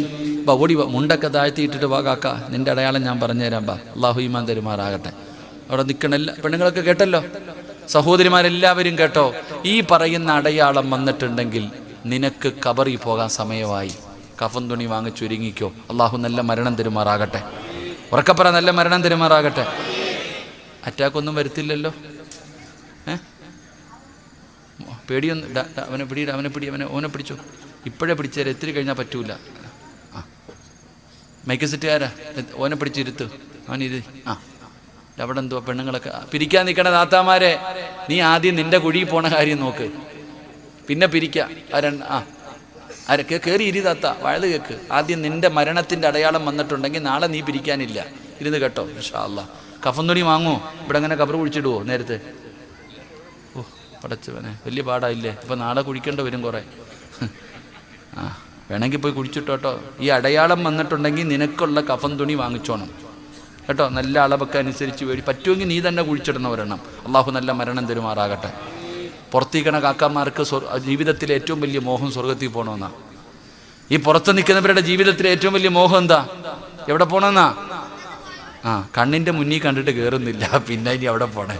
ഓടി വാ, മുണ്ടൊക്കെ താഴ്ത്തിയിട്ടിട്ട് വാ കാക്ക, നിന്റെ അടയാളം ഞാൻ പറഞ്ഞുതരാം. ബാ, അള്ളാഹു ഈമാൻ തരുമാറാകട്ടെ. അവിടെ നിൽക്കണ എല്ലാ പെണ്ണുങ്ങളൊക്കെ കേട്ടല്ലോ, സഹോദരിമാരെല്ലാവരും കേട്ടോ. ഈ പറയുന്ന അടയാളം വന്നിട്ടുണ്ടെങ്കിൽ നിനക്ക് കബറിൽ പോകാൻ സമയമായി. കഫൻ തുണി വാങ്ങിച്ചൊരുങ്ങിക്കോ. അള്ളാഹു നല്ല മരണം തരുമാറാകട്ടെ. ഉറക്കപ്പറ, നല്ല മരണം തരുമാറാകട്ടെ. അറ്റാക്കൊന്നും വരുത്തില്ലല്ലോ. പേടിയൊന്നും. അവനെ പിടിച്ചോ. ഇപ്പോഴേ പിടിച്ചേരെ, എത്തിരി കഴിഞ്ഞാൽ പറ്റൂല. മൈക്ക് സെറ്റുകാരാ, ഓനെ പിടിച്ചിരുത്ത്. അവനിത് അവിടെ എന്തുവാ പെണ്ണുങ്ങളൊക്കെ പിരിക്കാൻ നിൽക്കണ താത്താമാരെ, നീ ആദ്യം നിന്റെ കുഴി പോണ കാര്യം നോക്ക്, പിന്നെ പിരിക്കാം. കയറി ഇരി താത്ത, വഴുത് കേക്ക്. ആദ്യം നിന്റെ മരണത്തിൻ്റെ അടയാളം വന്നിട്ടുണ്ടെങ്കിൽ നാളെ നീ പിരിക്കാനില്ല. ഇരുന്ന് കേട്ടോ ഇൻഷാ അല്ലാഹ്. കഫൻ തുണി വാങ്ങുമോ? ഇവിടെ അങ്ങനെ കബറ് കുഴിച്ചിടുവോ നേരത്തെ? ഓ പടച്ചവനെ, വലിയ പാടായില്ലേ. ഇപ്പം നാളെ കുഴിക്കേണ്ടി വരും കുറേ. വേണമെങ്കിൽ പോയി കുഴിച്ചിട്ടോട്ടോ. ഈ അടയാളം വന്നിട്ടുണ്ടെങ്കിൽ നിനക്കുള്ള കഫൻ തുണി വാങ്ങിച്ചോണം കേട്ടോ. നല്ല അളവൊക്കെ അനുസരിച്ച് പറ്റുമെങ്കിൽ നീ തന്നെ കുഴിച്ചിടുന്നവരെണ്ണം. അള്ളാഹു നല്ല മരണം തരുമാറാകട്ടെ. പുറത്തേക്കണ കാക്കാന്മാർക്ക് ജീവിതത്തിലെ ഏറ്റവും വലിയ മോഹം സ്വർഗത്തിൽ പോകണമെന്നാ. ഈ പുറത്ത് നിൽക്കുന്നവരുടെ ജീവിതത്തിലെ ഏറ്റവും വലിയ മോഹം എന്താ? എവിടെ പോകണമെന്നാ? കണ്ണിൻ്റെ മുന്നിൽ കണ്ടിട്ട് കയറുന്നില്ല, പിന്നെ ഇനി അവിടെ പോണേ.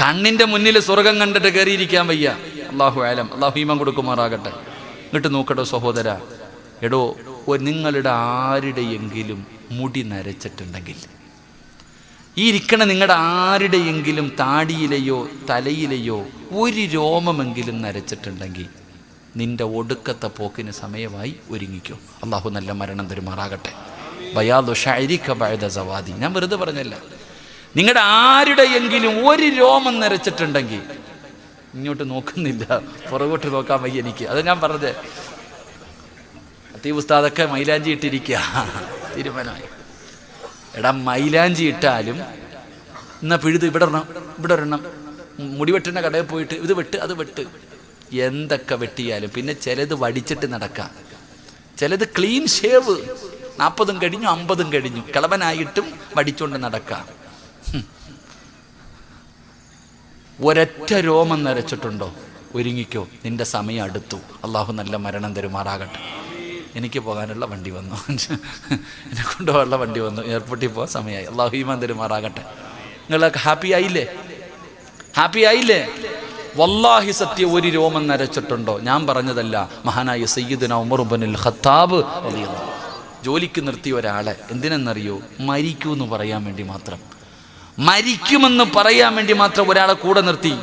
കണ്ണിൻ്റെ മുന്നിൽ സ്വർഗം കണ്ടിട്ട് കയറിയിരിക്കാൻ വയ്യ. അള്ളാഹു ആലം, അള്ളാഹു ഈമാൻ കൊടുക്കുമാറാകട്ടെ. ഇങ്ങോട്ട് നോക്കട്ടോ സഹോദര, എടോ നിങ്ങളുടെ ആരുടെയെങ്കിലും മുടി നരച്ചിട്ടുണ്ടെങ്കിൽ, ഈ ഇരിക്കണ നിങ്ങളുടെ ആരുടെയെങ്കിലും താടിയിലെയോ തലയിലെയോ ഒരു രോമമെങ്കിലും നരച്ചിട്ടുണ്ടെങ്കിൽ നിന്റെ ഒടുക്കത്തെ പോക്കിന് സമയമായി, ഒരുങ്ങിക്കോ. അള്ളാഹു നല്ല മരണം തരുമാറാകട്ടെ. ബയാദു ഷഅരിക ബഅദ സവാദി. ഞാൻ വെറുതെ പറഞ്ഞല്ല. നിങ്ങളുടെ ആരുടെയെങ്കിലും ഒരു രോമം നരച്ചിട്ടുണ്ടെങ്കിൽ, ഇങ്ങോട്ട് നോക്കുന്നില്ല, പുറകോട്ട് നോക്കാൻ വയ്യ എനിക്ക്, അത് ഞാൻ പറഞ്ഞത്. അത്തീബ് ഉസ്താദൊക്കെ മൈലാഞ്ചി ഇട്ടിരിക്കുക, തീരുമാനമായി. എടാ മൈലാഞ്ചി ഇട്ടാലും എന്നാ പിഴുത് ഇവിടെ ഒരെണ്ണം, മുടിവെട്ടിൻ്റെ കടയിൽ പോയിട്ട് ഇത് വെട്ട് അത് വെട്ട്. എന്തൊക്കെ വെട്ടിയാലും. പിന്നെ ചിലത് വടിച്ചിട്ട് നടക്കാം, ചിലത് ക്ലീൻ ഷേവ്, 40 കഴിഞ്ഞു 50 കഴിഞ്ഞു, കിളവനായിട്ടും വടിച്ചുകൊണ്ട് നടക്കാം. ഒരൊറ്റ രോമം നരച്ചിട്ടുണ്ടോ? ഒരുങ്ങിക്കോ, നിന്റെ സമയം അടുത്തു. അള്ളാഹു നല്ല മരണം തരുമാറാകട്ടെ. എനിക്ക് പോകാനുള്ള വണ്ടി വന്നു, എന്നെ കൊണ്ടുപോകാനുള്ള വണ്ടി വന്നു, എയർപോർട്ടിൽ പോകാൻ സമയമായി. അള്ളാഹു ഈമാൻ തരുമാറാകട്ടെ. നിങ്ങളൊക്കെ ഹാപ്പി ആയില്ലേ? ഹാപ്പി ആയില്ലേ? വല്ലാഹി സത്യം, ഒരു രോമം നരച്ചിട്ടുണ്ടോ? ഞാൻ പറഞ്ഞതല്ല, മഹാനായ സയ്യിദുന ഉമർ ഇബ്നുൽ ഖത്താബ് റളിയല്ലാഹു അൻഹു ജോലിക്ക് നിർത്തിയ ഒരാളെ എന്തിനെന്നറിയോ? മരിക്കൂന്ന് പറയാൻ വേണ്ടി മാത്രം, മരിക്കുമെന്ന് പറയാൻ വേണ്ടി മാത്രം ഒരാളെ കൂടെ നിർത്തി.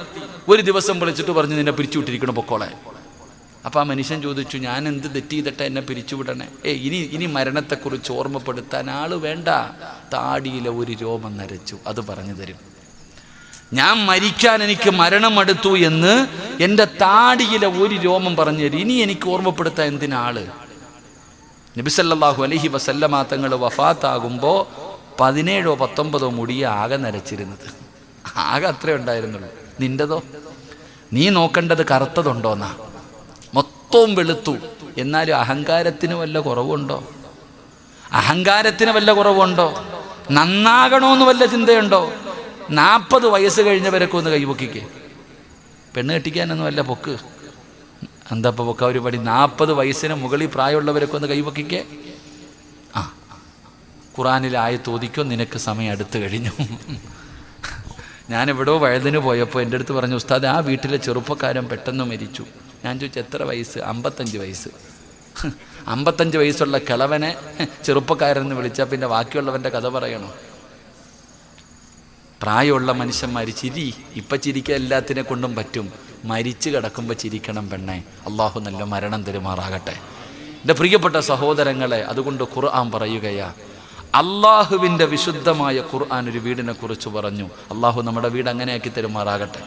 ഒരു ദിവസം വിളിച്ചിട്ട് പറഞ്ഞു, നിന്നെ പിരിച്ചുവിട്ടിരിക്കണം, പൊക്കോളെ. അപ്പം ആ മനുഷ്യൻ ചോദിച്ചു, ഞാൻ എന്ത് തെറ്റ് ചെയ്തിട്ട് എന്നെ പിരിച്ചുവിടണേ? ഇനി മരണത്തെക്കുറിച്ച് ഓർമ്മപ്പെടുത്താൻ ആള് വേണ്ട. താടിയിലെ ഒരു രോമം നരച്ചു, അത് പറഞ്ഞു തരും. ഞാൻ മരിക്കാൻ, എനിക്ക് മരണം അടുത്തു എന്ന് എൻ്റെ താടിയിലെ ഒരു രോമം പറഞ്ഞു തരും. ഇനി എനിക്ക് ഓർമ്മപ്പെടുത്താൻ എന്തിനാള്? നബി സല്ലല്ലാഹു അലൈഹി വസല്ലമ തങ്ങൾ വഫാത്താകുമ്പോൾ 17 or 19 മുടിയ ആകെ നരച്ചിരുന്നത്. ആകെ അത്രേ ഉണ്ടായിരുന്നുള്ളൂ. നിൻ്റെതോ? നീ നോക്കേണ്ടത് കറുത്തതുണ്ടോന്നാ. മൊത്തവും വെളുത്തു. എന്നാലും അഹങ്കാരത്തിന് വല്ല കുറവുണ്ടോ? അഹങ്കാരത്തിന് വല്ല കുറവുണ്ടോ? നന്നാകണമെന്ന് വല്ല ചിന്തയുണ്ടോ? 40 വയസ്സ് കഴിഞ്ഞവരൊക്കെ ഒന്ന് കൈപൊക്കിക്കേ. പെണ്ണ് കെട്ടിക്കാനൊന്നും വല്ല പൊക്ക്. എന്താ ഇപ്പോൾ പൊക്ക ഒരുപടി? 40 വയസ്സിന് മുകളിൽ പ്രായമുള്ളവരൊക്കെ ഒന്ന് കൈപൊക്കിക്കേ. ആ, ഖുറാനിലെ ആയത്ത് ഓതിക്കോ, നിനക്ക് സമയം അടുത്ത് കഴിഞ്ഞു. ഞാനെവിടോ വഴുതിന് പോയപ്പോൾ എൻ്റെ അടുത്ത് പറഞ്ഞു, ഉസ്താദ്, ആ വീട്ടിലെ ചെറുപ്പക്കാരൻ പെട്ടെന്ന് മരിച്ചു. ഞാൻ ചോദിച്ചു, എത്ര വയസ്സ്? 55 വയസ്സ്. 55 വയസ്സുള്ള കിളവനെ ചെറുപ്പക്കാരെന്ന് വിളിച്ചാൽ പിന്നെ ബാക്കിയുള്ളവൻ്റെ കഥ പറയണോ? പ്രായമുള്ള മനുഷ്യന്മാർ ചിരി. ഇപ്പം ചിരിക്കാൻ എല്ലാത്തിനെ കൊണ്ടും പറ്റും. മരിച്ചു കിടക്കുമ്പോൾ ചിരിക്കണം പെണ്ണെ. അള്ളാഹു നല്ല മരണം തരുമാറാകട്ടെ. എൻ്റെ പ്രിയപ്പെട്ട സഹോദരങ്ങളെ, അതുകൊണ്ട് ഖുർആൻ പറയുകയാ, അള്ളാഹുവിൻ്റെ വിശുദ്ധമായ ഖുർആൻ ഒരു വീടിനെ കുറിച്ച് പറഞ്ഞു. അള്ളാഹു നമ്മുടെ വീട് അങ്ങനെ ആക്കി തരുമാറാകട്ടെ.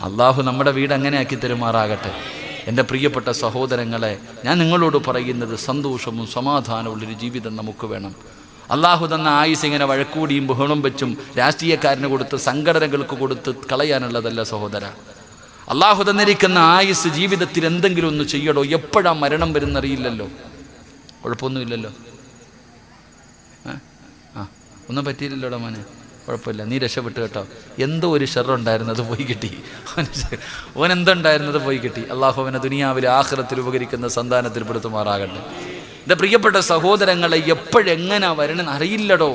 അള്ളാഹു നമ്മുടെ വീട് അങ്ങനെ ആക്കി തരുമാറാകട്ടെ. എൻ്റെ പ്രിയപ്പെട്ട സഹോദരങ്ങളെ, ഞാൻ നിങ്ങളോട് പറയുന്നത്, സന്തോഷവും സമാധാനമുള്ളൊരു ജീവിതം നമുക്ക് വേണം. അള്ളാഹു തന്ന ആയുസ് ഇങ്ങനെ വഴക്കൂടിയും ബഹളം വെച്ചും രാഷ്ട്രീയക്കാരന് കൊടുത്ത് സംഘടനകൾക്ക് കൊടുത്ത് കളയാനുള്ളതല്ല സഹോദര. അള്ളാഹു തന്നിരിക്കുന്ന ആയുസ് ജീവിതത്തിൽ എന്തെങ്കിലും ഒന്ന് ചെയ്യടോ. എപ്പോഴാണ് മരണം വരുന്നറിയില്ലല്ലോ. കുഴപ്പമൊന്നുമില്ലല്ലോ. ഒന്നും പറ്റിയില്ലല്ലോടാ മോനെ, കുഴപ്പമില്ല, നീ രക്ഷപ്പെട്ടു കേട്ടോ. എന്തോ ഒരു ഷെറുണ്ടായിരുന്നത് പോയി കിട്ടി. ഓൻ എന്തുണ്ടായിരുന്നത് പോയി കിട്ടി. അള്ളാഹു അവനെ ദുനിയാവിലെ ആഖിറത്തിൽ ഉപകരിക്കുന്ന സന്താനത്തിൽ പെടുത്തുമാറാകട്ടെ. എൻ്റെ പ്രിയപ്പെട്ട സഹോദരങ്ങളെ, എപ്പോഴെങ്ങനാ വരണമെന്ന് അറിയില്ലടോ.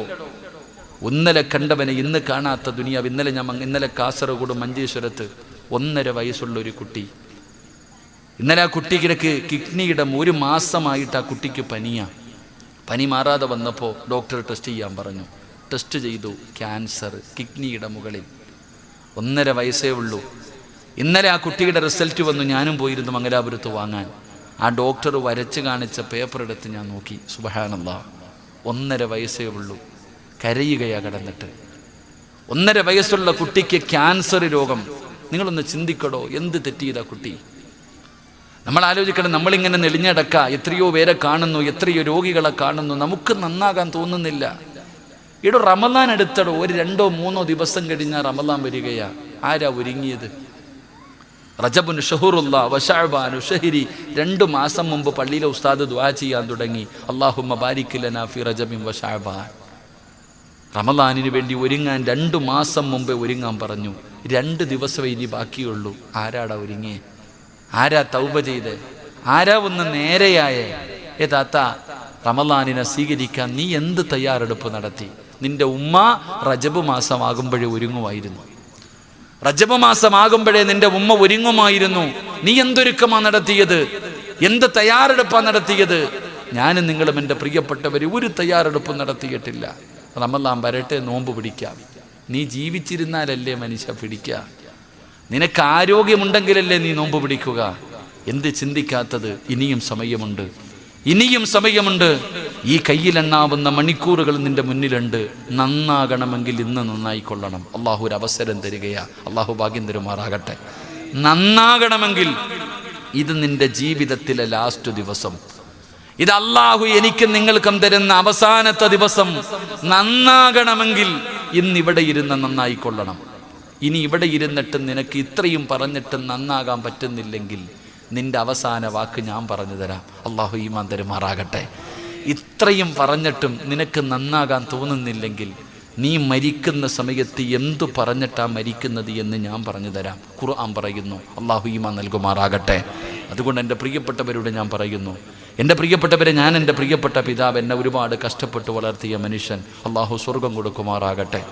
ഇന്നലെ കണ്ടവനെ ഇന്ന് കാണാത്ത ദുനിയാവ്. ഇന്നലെ കാസർഗോഡ് മഞ്ചേശ്വരത്ത് 1.5 വയസ്സുള്ള ഒരു കുട്ടി. ഇന്നലെ ആ കുട്ടിക്ക് കിഡ്നിയുടെ 1 മാസമായിട്ട് ആ കുട്ടിക്ക് പനി മാറാതെ വന്നപ്പോൾ ഡോക്ടർ ടെസ്റ്റ് ചെയ്യാൻ പറഞ്ഞു. ടെസ്റ്റ് ചെയ്തു, ക്യാൻസർ കിഡ്നിയുടെ മുകളിൽ. 1.5 വയസ്സേ ഉള്ളൂ. ഇന്നലെ ആ കുട്ടിയുടെ റിസൾട്ട് വന്നു. ഞാനും പോയിരുന്നു മംഗലാപുരത്ത് വാങ്ങാൻ. ആ ഡോക്ടർ വരച്ച് കാണിച്ച പേപ്പർ എടുത്ത് ഞാൻ നോക്കി. സുബ്ഹാനല്ലാഹ്, 1.5 വയസ്സേ ഉള്ളൂ. കരയുകയാ കിടന്നിട്ട്. 1.5 വയസ്സുള്ള കുട്ടിക്ക് ക്യാൻസർ രോഗം. നിങ്ങളൊന്ന് ചിന്തിക്കടോ, എന്ത് തെറ്റ് ചെയ്ത കുട്ടി. നമ്മൾ ആലോചിക്കണം, നമ്മളിങ്ങനെ നെളിഞ്ഞടക്ക എത്രയോ പേരെ കാണുന്നു, എത്രയോ രോഗികളെ കാണുന്നു, നമുക്ക് നന്നാകാൻ തോന്നുന്നില്ല. ഇവിടെ റമദാൻ എടുത്തടോ. ഒരു 2-3 ദിവസം കഴിഞ്ഞാൽ റമദാൻ വരികയാ. ആരാ ഒരുങ്ങിയത്? റജബുൻ ഷഹുറുല്ല വശഅബാനു ഷഹരി. 2 മാസം മുമ്പ് പള്ളിയിലെ ഉസ്താദ് ദുആ ചെയ്യാൻ തുടങ്ങി, അല്ലാഹുമ്മ ബാരിക് ലനാ ഫി റജബിൻ വശഅബാൻ. റമദാനിന് വേണ്ടി ഒരുങ്ങാൻ 2 മാസം മുമ്പേ ഒരുങ്ങാൻ പറഞ്ഞു. 2 ദിവസമേ ഇനി ബാക്കിയുള്ളൂ. ആരാടാ ഒരുങ്ങിയേ? ആരാ തൗബ ചെയ്തേ? ആരാ ഒന്ന് നേരെയായേ? താത്ത, റമദാനിനെ സ്വീകരിക്കാൻ നീ എന്ത് തയ്യാറെടുപ്പ് നടത്തി? നിന്റെ ഉമ്മ റജബ് മാസമാകുമ്പോഴേ ഒരുങ്ങുമായിരുന്നു. റജബ് മാസമാകുമ്പോഴേ നിന്റെ ഉമ്മ ഒരുങ്ങുമായിരുന്നു. നീ എന്തൊരുക്കമാണ് നടത്തിയത്? എന്ത് തയ്യാറെടുപ്പാണ് നടത്തിയത്? ഞാനും നിങ്ങളും എൻ്റെ പ്രിയപ്പെട്ടവർ ഒരു തയ്യാറെടുപ്പും നടത്തിയിട്ടില്ല. റമദാൻ വരട്ടെ, നോമ്പ് പിടിക്കാം. നീ ജീവിച്ചിരുന്നാലല്ലേ മനുഷ്യ പിടിക്കുക. നിനക്ക് ആരോഗ്യമുണ്ടെങ്കിലല്ലേ നീ നോമ്പ് പിടിക്കുക. എന്ത് ചിന്തിക്കാത്തത്? ഇനിയും സമയമുണ്ട്, ഇനിയും സമയമുണ്ട്. ഈ കയ്യിലെണ്ണാവുന്ന മണിക്കൂറുകൾ നിന്റെ മുന്നിലുണ്ട്. നന്നാകണമെങ്കിൽ ഇന്ന് നന്നായിക്കൊള്ളണം. അള്ളാഹു ഒരു അവസരം തരികയാ. അള്ളാഹു ഭാഗ്യം തരുമാറാകട്ടെ. നന്നാകണമെങ്കിൽ ഇത് നിന്റെ ജീവിതത്തിലെ ലാസ്റ്റ് ദിവസം. ഇത് അള്ളാഹു എനിക്കും നിങ്ങൾക്കും തരുന്ന അവസാനത്തെ ദിവസം. നന്നാകണമെങ്കിൽ ഇന്നിവിടെ ഇരുന്ന് നന്നായിക്കൊള്ളണം. ഇനി ഇവിടെ ഇരുന്നിട്ട് നിനക്ക് ഇത്രയും പറഞ്ഞിട്ടും നന്നാകാൻ പറ്റുന്നില്ലെങ്കിൽ നിന്റെ അവസാന വാക്ക് ഞാൻ പറഞ്ഞു തരാം. അള്ളാഹു ഈമാൻ തരുമാറാകട്ടെ. ഇത്രയും പറഞ്ഞിട്ടും നിനക്ക് നന്നാകാൻ തോന്നുന്നില്ലെങ്കിൽ നീ മരിക്കുന്ന സമയത്ത് എന്തു പറഞ്ഞിട്ടാ മരിക്കുന്നത് എന്ന് ഞാൻ പറഞ്ഞു തരാം. ഖുർആൻ പറയുന്നു. അള്ളാഹു ഈമാൻ നൽകുമാറാകട്ടെ. അതുകൊണ്ട് എൻ്റെ പ്രിയപ്പെട്ടവരോട് ഞാൻ പറയുന്നു, എൻ്റെ പ്രിയപ്പെട്ടവരെ, ഞാൻ എൻ്റെ പ്രിയപ്പെട്ട പിതാവ് എന്നെ ഒരുപാട് കഷ്ടപ്പെട്ട് വളർത്തിയ മനുഷ്യൻ അള്ളാഹു സ്വർഗം കൊടുക്കുമാറാകട്ടെ.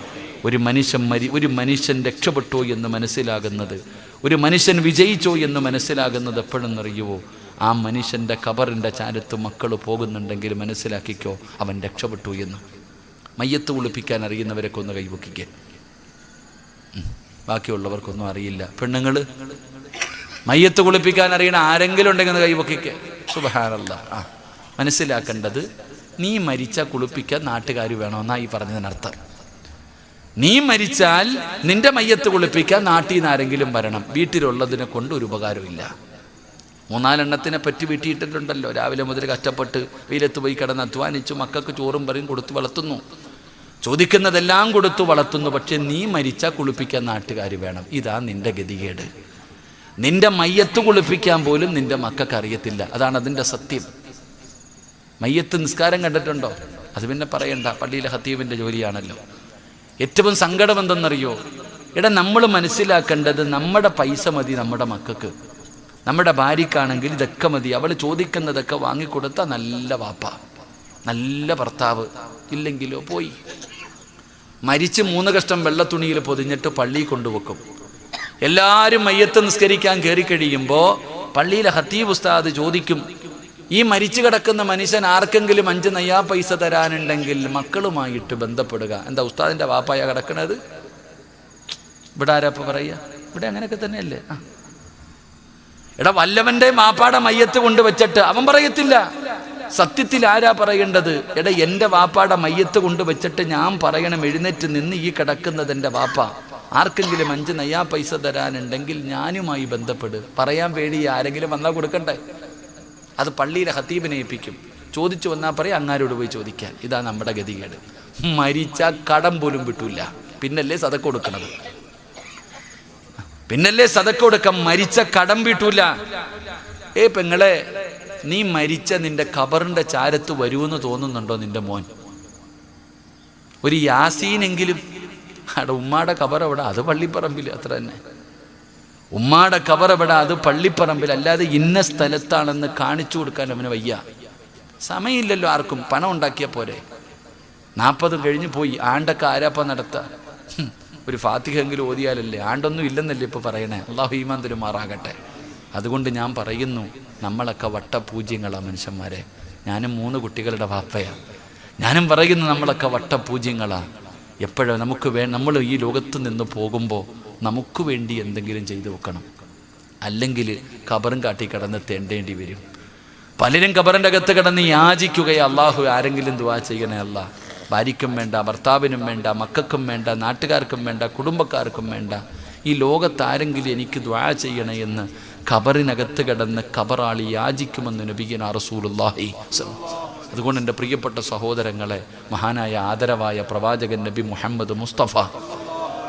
ഒരു മനുഷ്യൻ രക്ഷപ്പെട്ടോ എന്ന് മനസ്സിലാകുന്നത്, ഒരു മനുഷ്യൻ വിജയിച്ചോ എന്ന് മനസ്സിലാകുന്നത് എപ്പോഴെന്നറിയുമോ? ആ മനുഷ്യൻ്റെ ഖബറിൻ്റെ ചാരത്ത് മക്കൾ പോകുന്നുണ്ടെങ്കിൽ മനസ്സിലാക്കിക്കോ അവൻ രക്ഷപ്പെട്ടു എന്ന്. മയ്യത്ത് കുളിപ്പിക്കാൻ അറിയുന്നവരൊക്കെ ഒന്ന് കൈവക്കിക്കേ. ബാക്കിയുള്ളവർക്കൊന്നും അറിയില്ല. പെണ്ണുങ്ങൾ മയ്യത്ത് കുളിപ്പിക്കാൻ അറിയണ ആരെങ്കിലും ഉണ്ടെങ്കിൽ ഒന്ന് കൈവക്കിക്കേ. സുബ്ഹാനല്ലാഹ്. മനസ്സിലാക്കേണ്ടത്, നീ മരിച്ചാൽ കുളിപ്പിക്കാൻ നാട്ടുകാർ വേണമെന്നാ ഈ പറഞ്ഞതിനർത്ഥം. നീ മരിച്ചാൽ നിന്റെ മയ്യത്ത് കുളിപ്പിക്കാൻ നാട്ടിൽ നിന്ന് ആരെങ്കിലും വരണം. വീട്ടിലുള്ളതിനെ കൊണ്ട് ഒരു ഉപകാരമില്ല. 3-4 പറ്റി വീട്ടിയിട്ടിട്ടുണ്ടല്ലോ. രാവിലെ മുതൽ കഷ്ടപ്പെട്ട് വെയിലത്ത് പോയി കിടന്ന് അധ്വാനിച്ചു മക്കൾക്ക് ചോറും പറയും കൊടുത്ത് വളർത്തുന്നു, ചോദിക്കുന്നതെല്ലാം കൊടുത്തു വളർത്തുന്നു. പക്ഷെ നീ മരിച്ചാൽ കുളിപ്പിക്കാൻ നാട്ടുകാർ വേണം. ഇതാ നിന്റെ ഗതികേട്. നിന്റെ മയ്യത്ത് കുളിപ്പിക്കാൻ പോലും നിന്റെ മക്കൾക്ക് അറിയത്തില്ല. അതാണ് അതിൻ്റെ സത്യം. മയ്യത്ത് നിസ്കാരം കണ്ടിട്ടുണ്ടോ? അത് പിന്നെ പറയണ്ട, പള്ളിയിലെ ഖത്തീബിൻ്റെ ജോലിയാണല്ലോ. ഏറ്റവും സങ്കടം എന്തെന്നറിയോ? നമ്മൾ മനസ്സിലാക്കേണ്ടത്, നമ്മുടെ പൈസ മതി നമ്മുടെ മക്കൾക്ക്. നമ്മുടെ ഭാര്യക്കാണെങ്കിൽ ഇതൊക്കെ മതി. അവൾ ചോദിക്കുന്നതൊക്കെ വാങ്ങിക്കൊടുത്താൽ നല്ല വാപ്പ, നല്ല ഭർത്താവ്. ഇല്ലെങ്കിലോ പോയി മരിച്ച് 3 കഷ്ടം വെള്ളത്തുണിയിൽ പൊതിഞ്ഞിട്ട് പള്ളിയിൽ കൊണ്ടുവെക്കും. എല്ലാവരും മയ്യത്ത് നിസ്കരിക്കാൻ കയറി കഴിയുമ്പോൾ പള്ളിയിലെ ഖത്തീബ് ഉസ്താദ് ചോദിക്കും, ഈ മരിച്ചു കിടക്കുന്ന മനുഷ്യൻ ആർക്കെങ്കിലും 5 നയ്യാ പൈസ തരാനുണ്ടെങ്കിൽ മക്കളുമായിട്ട് ബന്ധപ്പെടുക. എന്താ ഉസ്താദിൻ്റെ വാപ്പായ കിടക്കണത്? ഇവിടെ ആരാപ്പ പറയുക? ഇവിടെ അങ്ങനെയൊക്കെ തന്നെയല്ലേ? വല്ലവൻ്റെ മാപ്പാടെ മയ്യത്ത് കൊണ്ട് വെച്ചിട്ട് അവൻ പറയത്തില്ല. സത്യത്തിൽ ആരാ പറയേണ്ടത്? എൻ്റെ വാപ്പാടെ മയ്യത്ത് കൊണ്ട് വെച്ചിട്ട് ഞാൻ പറയണം, എഴുന്നേറ്റ് നിന്ന് ഈ കിടക്കുന്നത് എൻ്റെ വാപ്പ, ആർക്കെങ്കിലും 5 നയ്യാ പൈസ തരാനുണ്ടെങ്കിൽ ഞാനുമായി ബന്ധപ്പെടും. പറയാൻ വേണ്ടി ആരെങ്കിലും വന്നാൽ കൊടുക്കണ്ടേ? അത് പള്ളിയിലെ ഖത്തീബിനെ ഏൽപ്പിക്കും. ചോദിച്ചു വന്നാൽ പറയും അങ്ങാരോട് പോയി ചോദിക്കാൻ. ഇതാ നമ്മുടെ ഗതികേട്. മരിച്ചാൽ കടം പോലും വിട്ടൂല. പിന്നല്ലേ സദക്ക കൊടുക്കണത്? പിന്നല്ലേ സദക്ക കൊടുക്കാം? മരിച്ച കടം വിട്ടൂല. പെങ്ങളെ, നീ മരിച്ച നിന്റെ ഖബറിന്റെ ചാരത്ത് വരുമെന്ന് തോന്നുന്നുണ്ടോ നിന്റെ മോൻ? ഒരു യാസീനെങ്കിലും. ഉമ്മാടെ ഖബർ എവിടെ? അത് പള്ളിപ്പറമ്പിൽ. അത്ര തന്നെ. ഉമ്മാടെ ഖബർ എവിടെ? അത് പള്ളിപ്പറമ്പിൽ. അല്ലാതെ ഇന്ന സ്ഥലത്താണെന്ന് കാണിച്ചു കൊടുക്കാൻ അവന് വയ്യ. സമയമില്ലല്ലോ ആർക്കും. പണം ഉണ്ടാക്കിയാൽ പോരെ. 40 കഴിഞ്ഞ് പോയി. ആണ്ടൊക്കെ ആരാപ്പ നടത്തുക? ഒരു ഫാത്തിഹെങ്കിലും ഓതിയാലല്ലേ. ആണ്ടൊന്നും ഇല്ലെന്നല്ലേ ഇപ്പോൾ പറയണേ. അള്ളാഹു ഈമാൻ തരുമാറാകട്ടെ. അതുകൊണ്ട് ഞാൻ പറയുന്നു, നമ്മളൊക്കെ വട്ടപൂജ്യങ്ങളാണ് മനുഷ്യന്മാരെ. ഞാനും 3 കുട്ടികളുടെ വാപ്പയാണ്. ഞാനും പറയുന്നു, നമ്മളൊക്കെ വട്ടപൂജ്യങ്ങളാണ്. എപ്പോഴും നമ്മൾ ഈ ലോകത്ത് നിന്ന് പോകുമ്പോൾ നമുക്ക് വേണ്ടി എന്തെങ്കിലും ചെയ്തു വെക്കണം. അല്ലെങ്കിൽ ഖബറും കാട്ടി കിടന്ന് തേണ്ടേണ്ടി വരും. പലരും ഖബറിൻ്റെ അകത്ത് കിടന്ന് യാചിക്കുകയെ, അള്ളാഹു ആരെങ്കിലും ദുആ ചെയ്യണേ അല്ലാ. ഭാര്യയ്ക്കും വേണ്ട, ഭർത്താവിനും വേണ്ട, മക്കൾക്കും വേണ്ട, നാട്ടുകാർക്കും വേണ്ട, കുടുംബക്കാർക്കും വേണ്ട. ഈ ലോകത്ത് ആരെങ്കിലും എനിക്ക് ദുആ ചെയ്യണേ എന്ന് ഖബറിനകത്ത് കിടന്ന് ഖബറാളി യാചിക്കുമെന്ന് നബിയുനാ റസൂലുള്ളാഹി. അതുകൊണ്ട് എൻ്റെ പ്രിയപ്പെട്ട സഹോദരങ്ങളെ, മഹാനായ ആദരവായ പ്രവാചകൻ നബി മുഹമ്മദ് മുസ്തഫ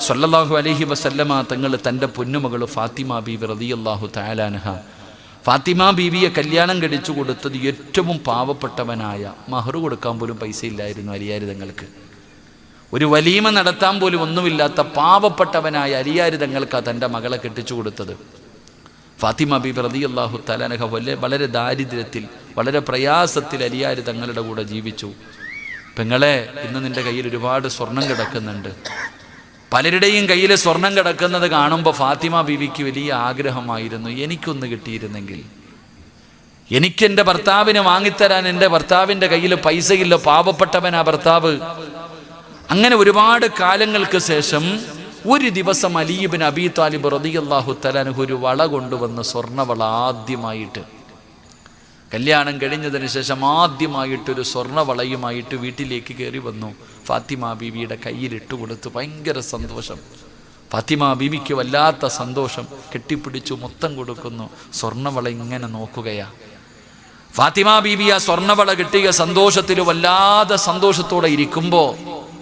സ്വല്ലല്ലാഹു അലൈഹി വസല്ലമ തങ്ങൾ തൻ്റെ പൊന്നുമകൾ ഫാത്തിമ ബീവി റളിയല്ലാഹു തആല അൻഹ, ഫാത്തിമ ബീവിയെ കല്യാണം കഴിച്ചു കൊടുത്തത് ഏറ്റവും പാവപ്പെട്ടവനായ, മഹർ കൊടുക്കാൻ പോലും പൈസ ഇല്ലായിരുന്നു അലിയാർ തങ്ങൾക്ക്. ഒരു വലീമ നടത്താൻ പോലും ഒന്നുമില്ലാത്ത പാവപ്പെട്ടവനായ അലിയാർ തങ്ങൾക്കാണ് തൻ്റെ മകളെ കെട്ടിച്ചു കൊടുത്തത്. ഫാത്തിമ ബീബി റളിയല്ലാഹു തആല അൻഹ വളരെ ദാരിദ്ര്യത്തിൽ, വളരെ പ്രയാസത്തിൽ അലിയാർ തങ്ങളുടെ കൂടെ ജീവിച്ചു. പെങ്ങളെ, ഇന്ന് നിൻ്റെ കയ്യിൽ ഒരുപാട് സ്വർണം കിടക്കുന്നുണ്ട്. പലരുടെയും കയ്യിൽ സ്വർണം കിടക്കുന്നത് കാണുമ്പോൾ ഫാത്തിമ ബീവിക്ക് വലിയ ആഗ്രഹമായിരുന്നു, എനിക്കൊന്ന് കിട്ടിയിരുന്നെങ്കിൽ. എനിക്കെൻ്റെ ഭർത്താവിന് വാങ്ങിത്തരാൻ എൻ്റെ ഭർത്താവിൻ്റെ കയ്യിൽ പൈസയില്ല, പാവപ്പെട്ടവനാ ഭർത്താവ്. അങ്ങനെ ഒരുപാട് കാലങ്ങൾക്ക് ശേഷം ഒരു ദിവസം അലി ഇബ്നു അബീ ത്വാലിബ് റളിയല്ലാഹു തആല അൻഹു ഒരു വള കൊണ്ടുവന്ന്, സ്വർണ്ണവള ആദ്യമായിട്ട് കല്യാണം കഴിഞ്ഞതിന് ശേഷം ആദ്യമായിട്ടൊരു സ്വർണ്ണവളയുമായിട്ട് വീട്ടിലേക്ക് കയറി വന്നു. ഫാത്തിമ ബീവിയുടെ കയ്യിലിട്ട് കൊടുത്തു. ഭയങ്കര സന്തോഷം. ഫാത്തിമ ബീവിക്ക് വല്ലാത്ത സന്തോഷം. കെട്ടിപ്പിടിച്ചു, മൊത്തം കൊടുക്കുന്നു. സ്വർണ്ണവള ഇങ്ങനെ നോക്കുകയാ. ഫാത്തിമ ബീവി ആ സ്വർണ്ണവള കിട്ടിയ സന്തോഷത്തിൽ വല്ലാതെ സന്തോഷത്തോടെ ഇരിക്കുമ്പോൾ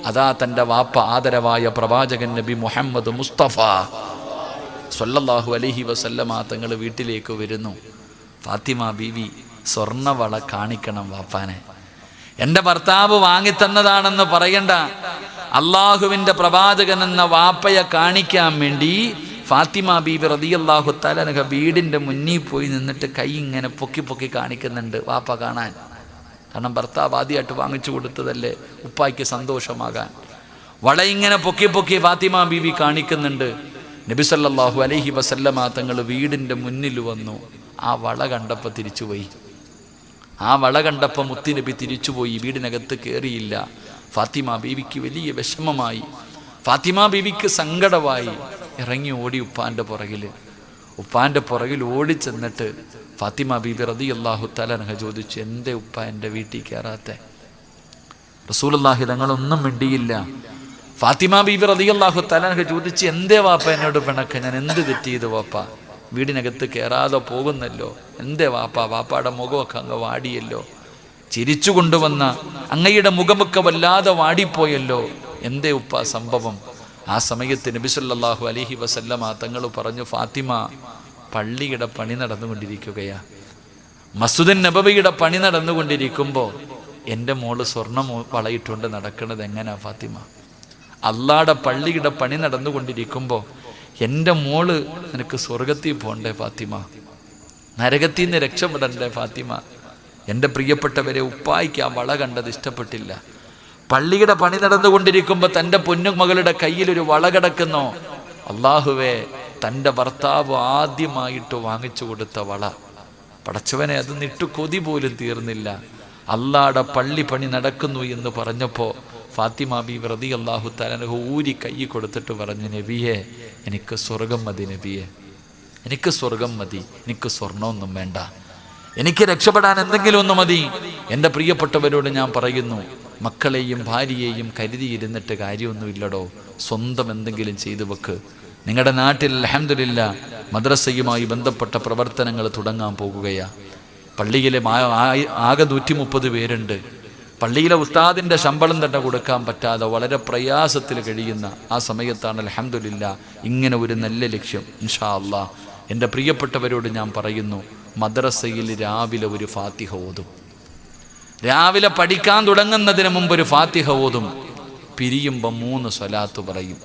അതാ തൻ്റെ വാപ്പ ആദരവായ പ്രവാചകൻ നബി മുഹമ്മദ് മുസ്തഫ സ്വല്ലല്ലാഹു അലൈഹി വസല്ലമ തങ്ങൾ വീട്ടിലേക്ക് വരുന്നു. ഫാത്തിമ ബീവി സ്വർണ്ണവള കാണിക്കണം വാപ്പാനെ. എൻ്റെ ഭർത്താവ് വാങ്ങിത്തന്നതാണെന്ന് പറയണ്ട, അള്ളാഹുവിൻ്റെ പ്രവാചകൻ എന്ന വാപ്പയെ കാണിക്കാൻ വേണ്ടി ഫാത്തിമ ബീബി റളിയല്ലാഹു തആല അൻഹ വീടിൻ്റെ മുന്നിൽ പോയി നിന്നിട്ട് കൈ ഇങ്ങനെ പൊക്കി പൊക്കി കാണിക്കുന്നുണ്ട് വാപ്പ കാണാൻ. കാരണം ഭർത്താവ് ആദ്യമായിട്ട് വാങ്ങിച്ചു കൊടുത്തതല്ലേ, ഉപ്പായ്ക്ക് സന്തോഷമാകാൻ. വള ഇങ്ങനെ പൊക്കി പൊക്കി ഫാത്തിമ ബീബി കാണിക്കുന്നുണ്ട്. നബി സല്ലല്ലാഹു അലൈഹി വസല്ലമ തങ്ങൾ വീടിൻ്റെ മുന്നിൽ വന്നു. ആ വള കണ്ടപ്പോൾ തിരിച്ചുപോയി. ആ വള കണ്ടപ്പോൾ മുത്തുനബി തിരിച്ചുപോയി, വീടിനകത്ത് കയറിയില്ല. ഫാത്തിമ ബീവിക്ക് വലിയ വിഷമമായി, ഫാത്തിമ ബീവിക്ക് സങ്കടമായി. ഇറങ്ങി ഓടി ഉപ്പാൻ്റെ പുറകിൽ ഓടിച്ചെന്നിട്ട് ഫാത്തിമ ബീബി റളിയല്ലാഹു തആല അൻഹ ചോദിച്ചു, എന്തേ ഉപ്പ എൻ്റെ വീട്ടിൽ കയറാത്തെ? റസൂലുള്ളാഹി തങ്ങളൊന്നും മിണ്ടിയില്ല. ഫാത്തിമ ബീബി റളിയല്ലാഹു തആല അൻഹ ചോദിച്ചു, എന്തേ വാപ്പ എന്നോട് പിണക്ക? ഞാൻ എന്ത് തെറ്റ് ചെയ്തു വാപ്പ? വീടിനകത്ത് കയറാതെ പോകുന്നല്ലോ, എന്തേ വാപ്പാടെ മുഖമൊക്കെ അങ്ങ് വാടിയല്ലോ, ചിരിച്ചു കൊണ്ടുവന്ന അങ്ങയുടെ മുഖമൊക്കെ വല്ലാതെ വാടിപ്പോയല്ലോ, എന്തേ ഉപ്പ സംഭവം? ആ സമയത്ത് നബി സല്ലല്ലാഹു അലൈഹി വസല്ലമ തങ്ങൾ പറഞ്ഞു, ഫാത്തിമ, പള്ളിയുടെ പണി നടന്നുകൊണ്ടിരിക്കുകയാ, മസ്ജിദുൻ നബവിയുടെ പണി നടന്നുകൊണ്ടിരിക്കുമ്പോൾ എൻ്റെ മോള് സ്വർണ്ണം വളയിട്ടുകൊണ്ട് നടക്കുന്നത് എങ്ങനെയാ ഫാത്തിമ? അള്ളാടെ പള്ളിയുടെ പണി നടന്നുകൊണ്ടിരിക്കുമ്പോൾ എൻ്റെ മോള് നിനക്ക് സ്വർഗത്തിൽ പോകണ്ടേ ഫാത്തിമ? നരകത്തിൽ നിന്ന് രക്ഷപ്പെടണ്ടേ ഫാത്തിമ? എൻ്റെ പ്രിയപ്പെട്ടവരെ, ഉപ്പായിക്ക് ആ വള കണ്ടത് ഇഷ്ടപ്പെട്ടില്ല. പള്ളിയുടെ പണി നടന്നുകൊണ്ടിരിക്കുമ്പോൾ തൻ്റെ പൊന്നുമകളുടെ കയ്യിലൊരു വള കിടക്കുന്നോ? അള്ളാഹുവേ, തൻ്റെ ഭർത്താവ് ആദ്യമായിട്ട് വാങ്ങിച്ചു കൊടുത്ത വള. പടച്ചവനെ, അത് നിട്ടു കൊതി പോലും തീർന്നില്ല. അള്ളാടെ പള്ളി പണി നടക്കുന്നു എന്ന് പറഞ്ഞപ്പോൾ ഫാത്തിമ ബീവി റളിയല്ലാഹു തആല അൻഹ ഊരി കൈ കൊടുത്തിട്ട് പറഞ്ഞു, നബിയെ, എനിക്ക് സ്വർഗം മതി നബിയെ, എനിക്ക് സ്വർഗം മതി, എനിക്ക് സ്വർണ്ണമൊന്നും വേണ്ട, എനിക്ക് രക്ഷപ്പെടാൻ എന്തെങ്കിലും ഒന്ന് മതി. എൻ്റെ പ്രിയപ്പെട്ടവരോട് ഞാൻ പറയുന്നു, മക്കളെയും ഭാര്യയെയും കരുതിയിരുന്നിട്ട് കാര്യമൊന്നുമില്ലടോ, സ്വന്തം എന്തെങ്കിലും ചെയ്തു വെക്ക്. നിങ്ങളുടെ നാട്ടിൽ അൽഹംദുലില്ലാ മദ്രസയുമായി ബന്ധപ്പെട്ട പ്രവർത്തനങ്ങൾ തുടങ്ങാൻ പോകുകയാണ്. പള്ളിയിലെ ആകെ 130 പേരുണ്ട്. പള്ളിയിലെ ഉസ്താദിൻ്റെ ശമ്പളം തന്നെ കൊടുക്കാൻ പറ്റാതെ വളരെ പ്രയാസത്തിൽ കഴിയുന്ന ആ സമയത്താണ് അൽഹംദുലില്ലാ ഇങ്ങനെ ഒരു നല്ല ലക്ഷ്യം. ഇൻഷാ അല്ലാഹ് എൻ്റെ പ്രിയപ്പെട്ടവരോട് ഞാൻ പറയുന്നു, മദ്രസയിൽ രാവിലെ ഒരു ഫാത്തിഹ ഓതും. രാവിലെ പഠിക്കാൻ തുടങ്ങുന്നതിന് മുമ്പ് ഒരു ഫാത്തിഹ ഓതും. പിരിയുമ്പോൾ 3 സ്വലാത്ത് പറയും.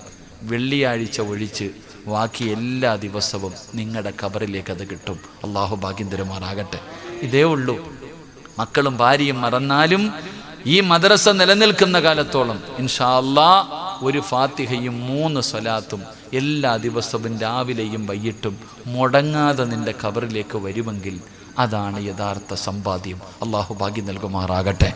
വെള്ളിയാഴ്ച ഒഴിച്ച് ബാക്കി എല്ലാ ദിവസവും നിങ്ങളുടെ ഖബറിലേക്ക് അത് കിട്ടും. അള്ളാഹു ഭാഗ്യം തരുമാറാകട്ടെ. ഇതേ ഉള്ളൂ. മക്കളും ഭാര്യയും മറന്നാലും ഈ മദ്രസ നിലനിൽക്കുന്ന കാലത്തോളം ഇൻഷാ അല്ലാഹ് ഒരു ഫാത്തിഹയും 3 സ്വലാത്തും എല്ലാ ദിവസവും രാവിലെയും വൈകിട്ടും മുടങ്ങാതെ നിന്റെ ഖബറിലേക്ക് വരുമെങ്കിൽ അതാണ് യഥാർത്ഥ സമ്പാദ്യം. അള്ളാഹു ഭാഗ്യം നൽകുമാറാകട്ടെ.